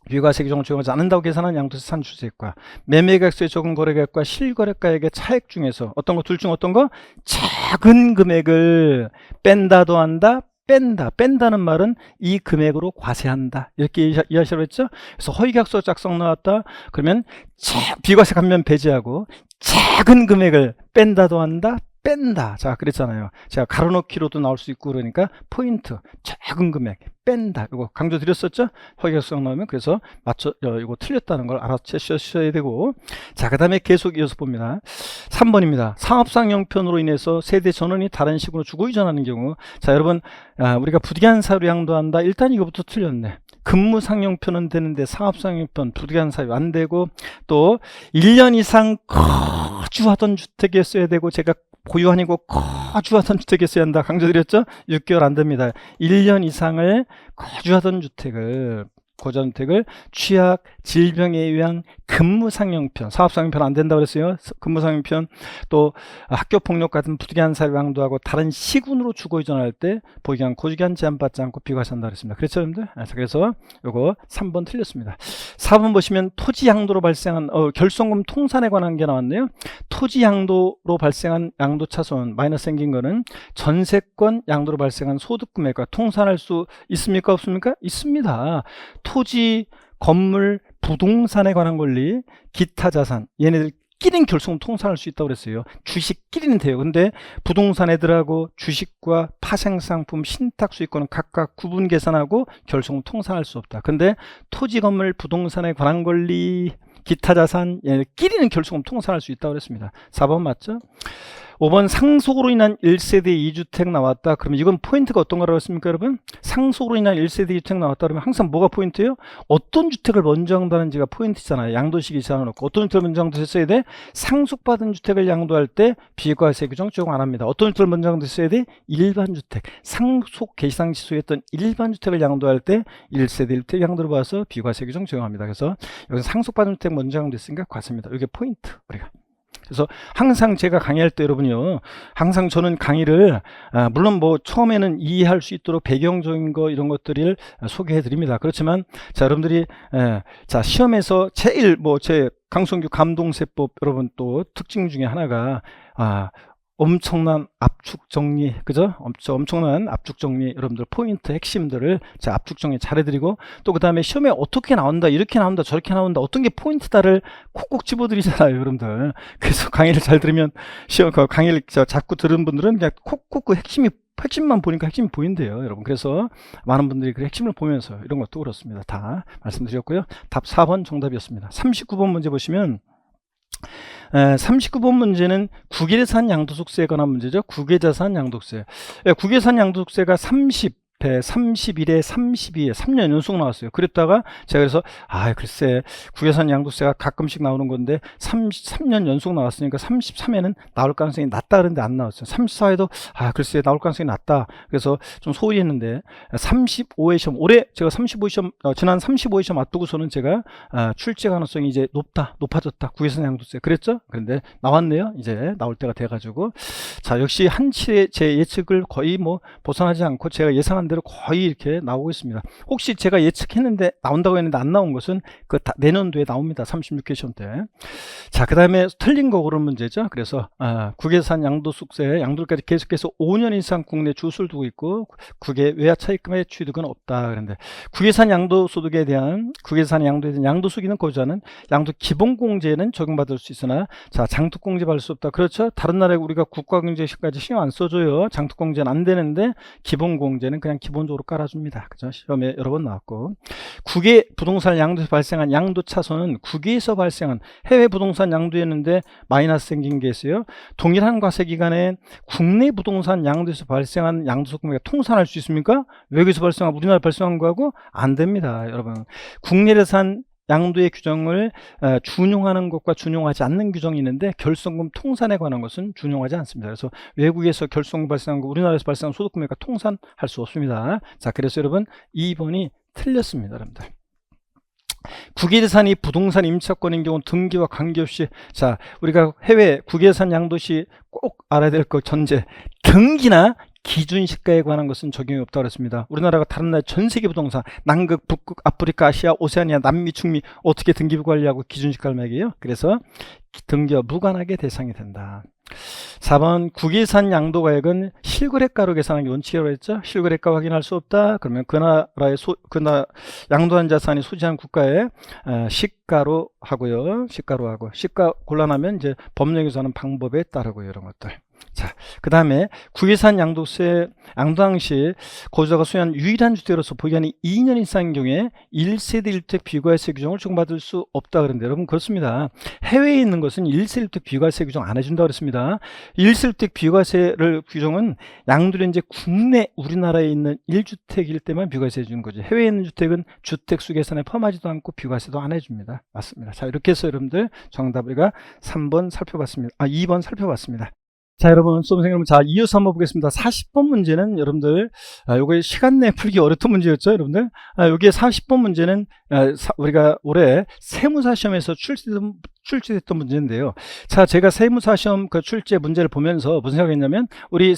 비과세 규정을 적용하지 않는다고 계산한 양도세 산출세액과 매매계약서에 적은 거래가액과 실거래가액의 차액 중에서 어떤 거, 둘 중 어떤 거? 작은 금액을 뺀다, 더한다, 뺀다. 뺀다는 말은 이 금액으로 과세한다. 이렇게 이해하시라고 했죠? 그래서 허위계약서 작성 나왔다. 그러면 비과세 감면 배제하고 작은 금액을 뺀다도 한다. 뺀다. 자, 그랬잖아요. 제가 가로넣기로도 나올 수 있고 그러니까 포인트, 작은 금액, 뺀다. 이거 강조 드렸었죠? 허위계약서 나오면 그래서 이거 틀렸다는 걸 알아채셔야 되고. 자, 그 다음에 계속 이어서 봅니다. 3번입니다. 사업상 형편으로 인해서 세대 전원이 다른 식으로 주거 이전하는 경우. 자, 여러분, 우리가 부득이한 사유 양도한다. 일단 이거부터 틀렸네. 근무상 형편은 되는데 사업상 형편, 부득이한 사유 안 되고, 또 1년 이상 거주하던 주택에 써야 되고, 제가 보유 아니고 거주하던 주택에 써야 한다. 강조드렸죠? 6개월 안 됩니다. 1년 이상을 거주하던 주택을 취약, 질병에 의한 근무상형편, 사업상형편 안 된다고 그랬어요. 근무상형편, 또 학교폭력 같은 부득이한 사유 양도하고 다른 시군으로 주거 이전할 때 보유기간, 고주기간 제한받지 않고 비과세한다 그랬습니다. 그렇죠, 여러분들? 그래서 요거 3번 틀렸습니다. 4번 보시면 토지 양도로 발생한 결손금 통산에 관한 게 나왔네요. 토지 양도로 발생한 양도 차손 마이너스 생긴 거는 전세권 양도로 발생한 소득 금액과 통산할 수 있습니까, 없습니까? 있습니다. 토지, 건물, 부동산에 관한 권리, 기타 자산, 얘네들끼리는 결손금 통산할 수 있다고 그랬어요. 주식끼리는 돼요. 근데 부동산 애들하고 주식과 파생상품, 신탁수익권은 각각 구분 계산하고 결손금 통산할 수 없다. 근데 토지, 건물, 부동산에 관한 권리, 기타 자산, 얘네끼리는 결손금 통산할 수 있다고 그랬습니다. 4번 맞죠? 5번 상속으로 인한 1세대 2주택 나왔다. 그러면 이건 포인트가 어떤 거라고 했습니까, 여러분? 상속으로 인한 1세대 2주택 나왔다. 그러면 항상 뭐가 포인트예요? 어떤 주택을 먼저 양도하는지가 포인트잖아요. 양도시기 잡아놓고. 어떤 주택을 먼저 양도했어야 돼? 상속받은 주택을 양도할 때 비과세 규정 적용 안 합니다. 어떤 주택을 먼저 양도했어야 돼? 일반 주택. 상속 계상시소했던 일반 주택을 양도할 때 1세대 1주택 양도를 봐서 비과세 규정 적용합니다. 그래서 여기서 상속받은 주택 먼저 양도했으니까 과세입니다. 이게 포인트. 우리가. 그래서 항상 제가 강의할 때 여러분요, 항상 저는 강의를 물론 뭐 처음에는 이해할 수 있도록 배경적인 거 이런 것들을 소개해 드립니다. 그렇지만 자, 여러분들이 자, 시험에서 제일 제 강성규 감동세법 여러분 또 특징 중에 하나가 엄청난 압축 정리, 그죠? 엄청난 압축 정리, 여러분들 포인트 핵심들을 제가 압축 정리 잘해드리고, 또 그 다음에 시험에 어떻게 나온다, 이렇게 나온다, 저렇게 나온다, 어떤 게 포인트다를 콕콕 집어드리잖아요, 여러분들. 그래서 강의를 잘 들으면, 강의를 자꾸 들은 분들은 그냥 콕콕 그 핵심만 보니까 핵심이 보인대요, 여러분. 그래서 많은 분들이 그 핵심을 보면서 이런 것도 그렇습니다. 다 말씀드렸고요. 답 4번 정답이었습니다. 39번 문제 보시면, 39번 문제는 국외산 양도소득세에 관한 문제죠. 국외자산 양도세. 국외산 양도소득세가 31에 32에 3년 연속 나왔어요. 그랬다가 제가 그래서 글쎄 국외산 양도세가 가끔씩 나오는 건데 3년 연속 나왔으니까 33에는 나올 가능성이 낮다 그랬는데 안 나왔어요. 34에도 글쎄 나올 가능성이 낮다. 그래서 좀 소홀히 했는데 35회 시험, 올해 제가 35회 시험, 지난 35회 시험 앞두고서는 제가 출제 가능성이 이제 높아졌다. 국외산 양도세 그랬죠? 그런데 나왔네요. 이제 나올 때가 돼가지고 자, 역시 한치의 제 예측을 거의 벗어나지 않고 제가 예상한 대로 거의 이렇게 나오고 있습니다. 혹시 제가 예측했는데 나온다고 했는데 안 나온 것은 내년도에 나옵니다. 36회 시험 때. 자, 그 다음에 틀린 거 그런 문제죠. 그래서 국외산 양도소득세 양도까지 계속해서 5년 이상 국내 주소를 두고 있고 국외 외화 차입금의 취득은 없다. 그런데 국외산 양도소득에 대한 국외산 양도에 대한 양도소득은 거주자는 양도 기본공제는 적용받을 수 있으나 자, 장특공제 받을 수 없다. 그렇죠? 다른 나라에 우리가 국가공제까지 신경 안 써줘요. 장특공제는 안 되는데 기본공제는 그냥 기본적으로 깔아줍니다. 그죠? 시험에 여러 번 나왔고, 국외 부동산 양도에서 발생한 양도 차손은 국외에서 발생한 해외 부동산 양도였는데 마이너스 생긴 게 있어요. 동일한 과세 기간에 국내 부동산 양도에서 발생한 양도소득 통산할 수 있습니까? 외국에서 발생한 우리나라 발생한 거하고 안 됩니다, 여러분. 국내에산 양도의 규정을 준용하는 것과 준용하지 않는 규정이 있는데 결손금 통산에 관한 것은 준용하지 않습니다. 그래서 외국에서 결손금 발생한 거 우리나라에서 발생한 소득금액과 통산할 수 없습니다. 자, 그래서 여러분 2번이 틀렸습니다, 여러분들. 국외재산이 부동산 임차권인 경우 등기와 관계없이 자, 우리가 해외 국외재산 양도 시 꼭 알아야 될 것 전제 등기나 기준시가에 관한 것은 적용이 없다고 그랬습니다. 우리나라가 다른 나라 전 세계 부동산 남극, 북극, 아프리카, 아시아, 오세아니아, 남미, 중미 어떻게 등기부 관리하고 기준시가를 매겨요? 그래서 등기와 무관하게 대상이 된다. 4번 국외산 양도가액은 실거래가로 계산하는 게 원칙이라고 했죠. 실거래가 확인할 수 없다. 그러면 그 나라의 양도한 자산이 소지한 국가의 시가로 하고요. 시가로 하고 시가 곤란하면 이제 법령에서 하는 방법에 따르고요. 이런 것들. 자, 그 다음에 국외산 양도세 양도당 시 거주자가 소유한 유일한 주택으로서 보유한이 2년 이상인 경우에 1세대 1주택 비과세 규정을 적용받을 수 없다 그런데 여러분 그렇습니다. 해외에 있는 것은 1세대 1주택 비과세 규정 안 해준다 그랬습니다. 1세대 1주택 비과세를 규정은 양도를 이제 국내 우리나라에 있는 1주택일 때만 비과세 해주는 거죠. 해외에 있는 주택은 주택수 계산에 포함하지도 않고 비과세도 안 해줍니다. 맞습니다. 자, 이렇게 해서 여러분들 정답 우리가 3번 살펴봤습니다. 2번 살펴봤습니다. 자, 여러분, 수험생 여러분, 자, 이어서 한번 보겠습니다. 40번 문제는 여러러분들, 요거 시간 내에 풀기 어렵던 문제였죠, 여러분들. 여기에 40번 문제는, 우리가 올해 세무사 시험에서 출제됐던 문제인데요. 자, 제가 세무사 시험 그 출제 문제를 보면서 무슨 생각을 했냐면, 우리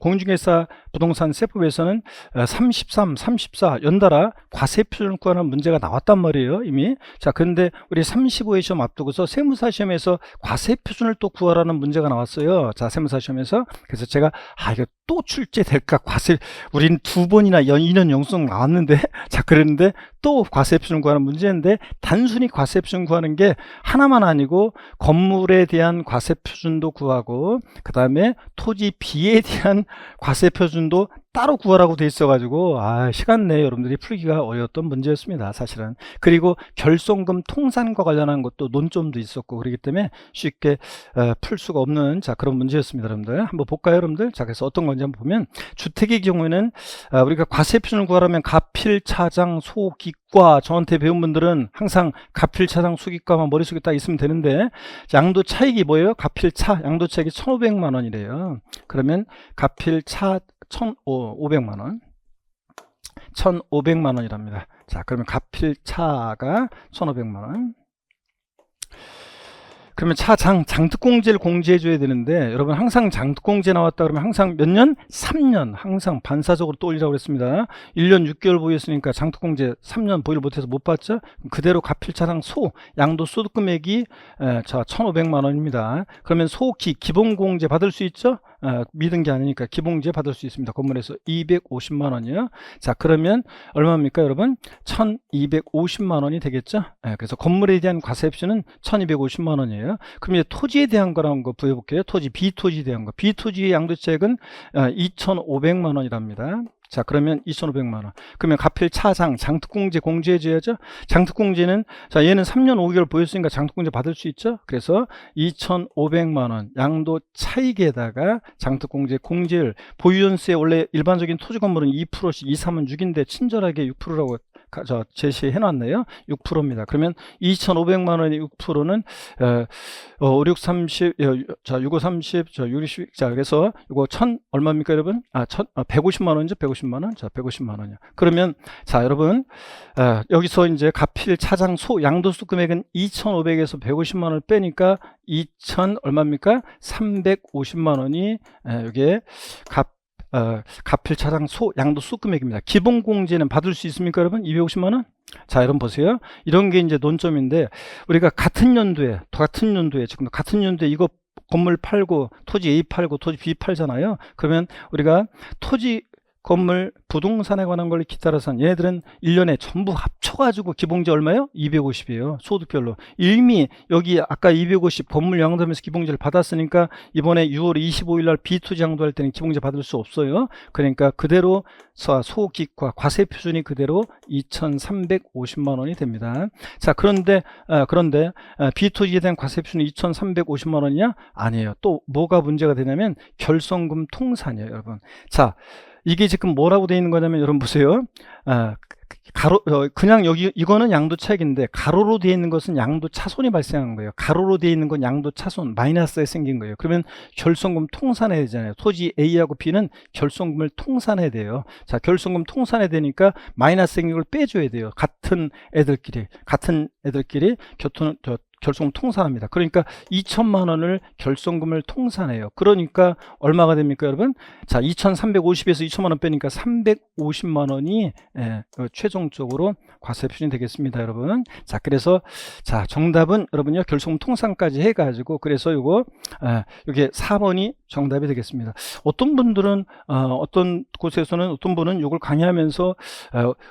공인중개사 부동산 세법에서는 33, 34 연달아 과세 표준을 구하는 문제가 나왔단 말이에요, 이미. 자, 근데 우리 35회 시험 앞두고서 세무사 시험에서 과세 표준을 또 구하라는 문제가 나왔어요. 자, 세무사 시험에서. 그래서 제가 이거 또 출제될까? 과세 우린 2번이나 2년 연속 나왔는데 자, 그랬는데 또 과세 표준 구하는 문제인데 단순히 과세 표준 구하는 게 하나만 아니고 건물에 대한 과세 표준도 구하고 그 다음에 토지 비에 대한 과세 표준도 따로 구하라고 돼 있어가지고 시간 내에 여러분들이 풀기가 어려웠던 문제였습니다. 사실은. 그리고 결손금 통산과 관련한 것도 논점도 있었고 그렇기 때문에 쉽게 풀 수가 없는 자 그런 문제였습니다. 여러분들 한번 볼까요, 여러분들? 자, 그래서 어떤 건지 한번 보면 주택의 경우에는 우리가 과세 표준을 구하려면 가필, 차장, 소, 기과 저한테 배운 분들은 항상 가필, 차장, 소기과만 머릿속에 딱 있으면 되는데 양도 차익이 뭐예요? 가필, 차, 양도 차익이 1,500만 원이래요. 그러면 가필, 차 1,500만 원이랍니다. 자, 그러면 가필 차가 1,500만 원. 그러면 장특공제를 공제해 줘야 되는데 여러분 항상 장특공제 나왔다 그러면 항상 몇 년? 3년 항상 반사적으로 또 올리라고 그랬습니다. 1년 6개월 보유했으니까 장특공제 3년 보유를 못해서 못 받죠. 그대로 가필차랑 양도 소득 금액이 1,500만 원입니다. 그러면 기본공제 받을 수 있죠? 믿은 게 아니니까 기본공제 받을 수 있습니다. 건물에서 250만 원이요. 자, 그러면 얼마입니까, 여러분? 1,250만 원이 되겠죠? 그래서 건물에 대한 과세 표준은 1,250만 원이에요. 그럼 이제 토지에 대한 거라는 거 부여볼게요. 비토지에 대한 거. 비토지의 양도차익은 2,500만 원이랍니다. 자, 그러면 2,500만 원. 그러면 가필 차장, 장특공제 공제해줘야죠. 장특공제는, 자, 얘는 3년 5개월 보였으니까 장특공제 받을 수 있죠. 그래서 2,500만 원 양도 차익에다가 장특공제 공제율, 보유연수에 원래 일반적인 토지 건물은 2%씩 2, 3은 6인데 친절하게 6%라고 제시해 놨네요. 6%입니다. 그러면 2,500만 원의 6%는 5, 6, 30, 자, 6, 5, 30, 자, 6, 20, 자, 그래서 이거 1,000 얼마입니까, 여러분? 150만 원이죠. 150만 원. 자, 150만 원이요. 그러면 자, 여러분, 여기서 이제 가필, 차장, 양도소 금액은 2,500에서 150만 원을 빼니까 2,000 얼마입니까? 350만 원이 여기에 가필, 차장, 양도소 금액입니다. 기본공제는 받을 수 있습니까, 여러분? 250만 원? 자, 여러분 보세요. 이런 게 이제 논점인데 우리가 같은 연도에 지금 같은 연도에 이거 건물 팔고 토지 A 팔고 토지 B 팔잖아요. 그러면 우리가 토지 건물 부동산에 관한 걸 기타로선 얘네들은 1년에 전부 합쳐가지고 기본제 얼마예요? 250이에요. 소득별로. 이미 여기 아까 250 건물 양도하면서 기본제를 받았으니까 이번에 6월 25일 날 비토지 양도할 때는 기본제 받을 수 없어요. 그러니까 그대로 소기과 과세 표준이 그대로 2,350만 원이 됩니다. 자, 그런데 비토지에 대한 과세 표준이 2,350만 원이냐? 아니에요. 또 뭐가 문제가 되냐면 결손금 통산이에요, 여러분. 자, 이게 지금 뭐라고 되어 있는 거냐면 여러분 보세요. 그냥 여기 이거는 양도 차익인데 가로로 되어 있는 것은 양도 차손이 발생한 거예요. 가로로 되어 있는 건 양도 차손 마이너스에 생긴 거예요. 그러면 결손금 통산해야 되잖아요. 토지 A하고 B는 결손금을 통산해야 돼요. 자, 결손금 통산해야 되니까 마이너스 생긴 걸 빼줘야 돼요. 같은 애들끼리 결손금 통산합니다. 그러니까 2천만 원을 결손금을 통산해요. 그러니까 얼마가 됩니까, 여러분? 자, 2,350에서 2천만 원 빼니까 350만 원이 최종적으로 과세 표준이 되겠습니다, 여러분. 자, 그래서 자, 정답은 여러분요, 결손금 통산까지 해가지고 그래서 요거 이게 4번이 정답이 되겠습니다. 어떤 분들은 어떤 곳에서는 어떤 분은 요걸 강의하면서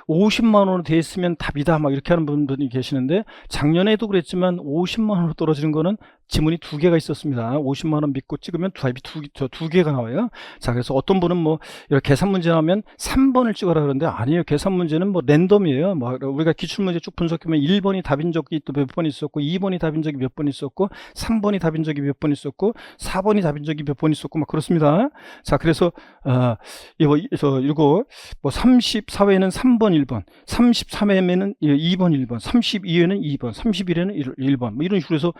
50만 원으로 돼 있으면 답이다 막 이렇게 하는 분들이 계시는데, 작년에도 그랬지만 50만 원으로 떨어지는 거는 지문이 2개가 있었습니다. 50만 원 믿고 찍으면 답이 두 개가 나와요. 자, 그래서 어떤 분은 뭐 이렇게 계산 문제 나오면 3번을 찍어라 그러는데, 아니에요. 계산 문제는 뭐 랜덤이에요. 뭐 우리가 기출 문제 쭉 분석하면 1번이 답인 적이 또 몇 번 있었고, 2번이 답인 적이 몇 번 있었고, 3번이 답인 적이 몇 번 있었고, 4번이 답인 적이 몇 번 있었고 막 그렇습니다. 자, 그래서 이거 뭐 34회에는 3번 1번, 33회에는 2번 1번, 32회는 2번, 31회는 1번 뭐 이런 식으로 해서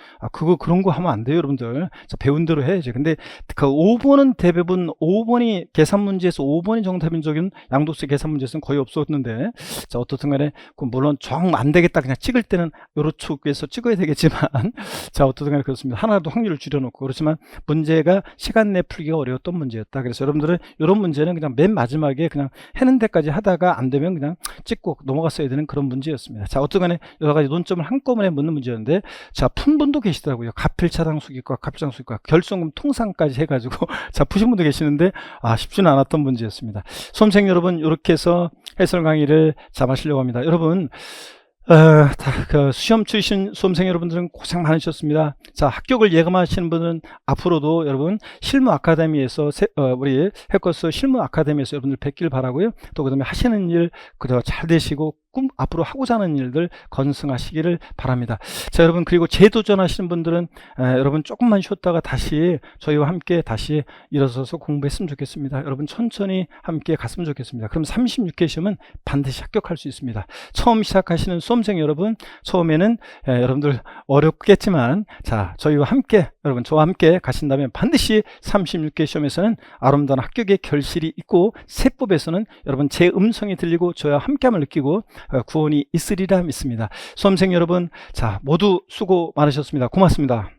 그런 거 하면 안 돼요, 여러분들. 자, 배운 대로 해야지. 근데 그 5번은 대부분 5번이 계산 문제에서 5번이 정답인 적은 양도세 계산 문제에서는 거의 없었는데, 자, 어떻든 간에 물론 정 안 되겠다 그냥 찍을 때는 요런 쪽에서 찍어야 되겠지만 자, 어떻든 간에 그렇습니다. 하나도 확률을 줄여놓고. 그렇지만 문제가 시간 내 풀기가 어려웠던 문제였다. 그래서 여러분들은 이런 문제는 그냥 맨 마지막에 그냥 해는 데까지 하다가 안 되면 그냥 찍고 넘어갔어야 되는 그런 문제였습니다. 자, 어쨌든 간에 여러 가지 논점을 한꺼번에 묻는 문제였는데, 자, 푼 분도 계시더라고요. 가필차당수기과, 가필장수기과, 결손금 통산까지 해가지고 자, 푸신 분도 계시는데 쉽지는 않았던 문제였습니다. 수험생 여러분, 이렇게 해서 해설 강의를 마치려고 합니다. 여러분, 시험 치신 수험생 여러분들은 고생 많으셨습니다. 자, 합격을 예감하시는 분은 앞으로도 여러분 실무 아카데미에서 우리 해커스 실무 아카데미에서 여러분들 뵙길 바라고요. 또 그다음에 하시는 일 그대로 잘 되시고 앞으로 하고자 하는 일들 건승하시기를 바랍니다. 자, 여러분, 그리고 재도전하시는 분들은 여러분 조금만 쉬었다가 다시 저희와 함께 다시 일어서서 공부했으면 좋겠습니다. 여러분 천천히 함께 갔으면 좋겠습니다. 그럼 36회 시험은 반드시 합격할 수 있습니다. 처음 시작하시는 수험생 여러분, 처음에는 여러분들 어렵겠지만, 자, 저희와 함께, 여러분 저와 함께 가신다면 반드시 36회 시험에서는 아름다운 합격의 결실이 있고, 세법에서는 여러분 제 음성이 들리고 저와 함께함을 느끼고 구원이 있으리라 믿습니다. 수험생 여러분, 자, 모두 수고 많으셨습니다. 고맙습니다.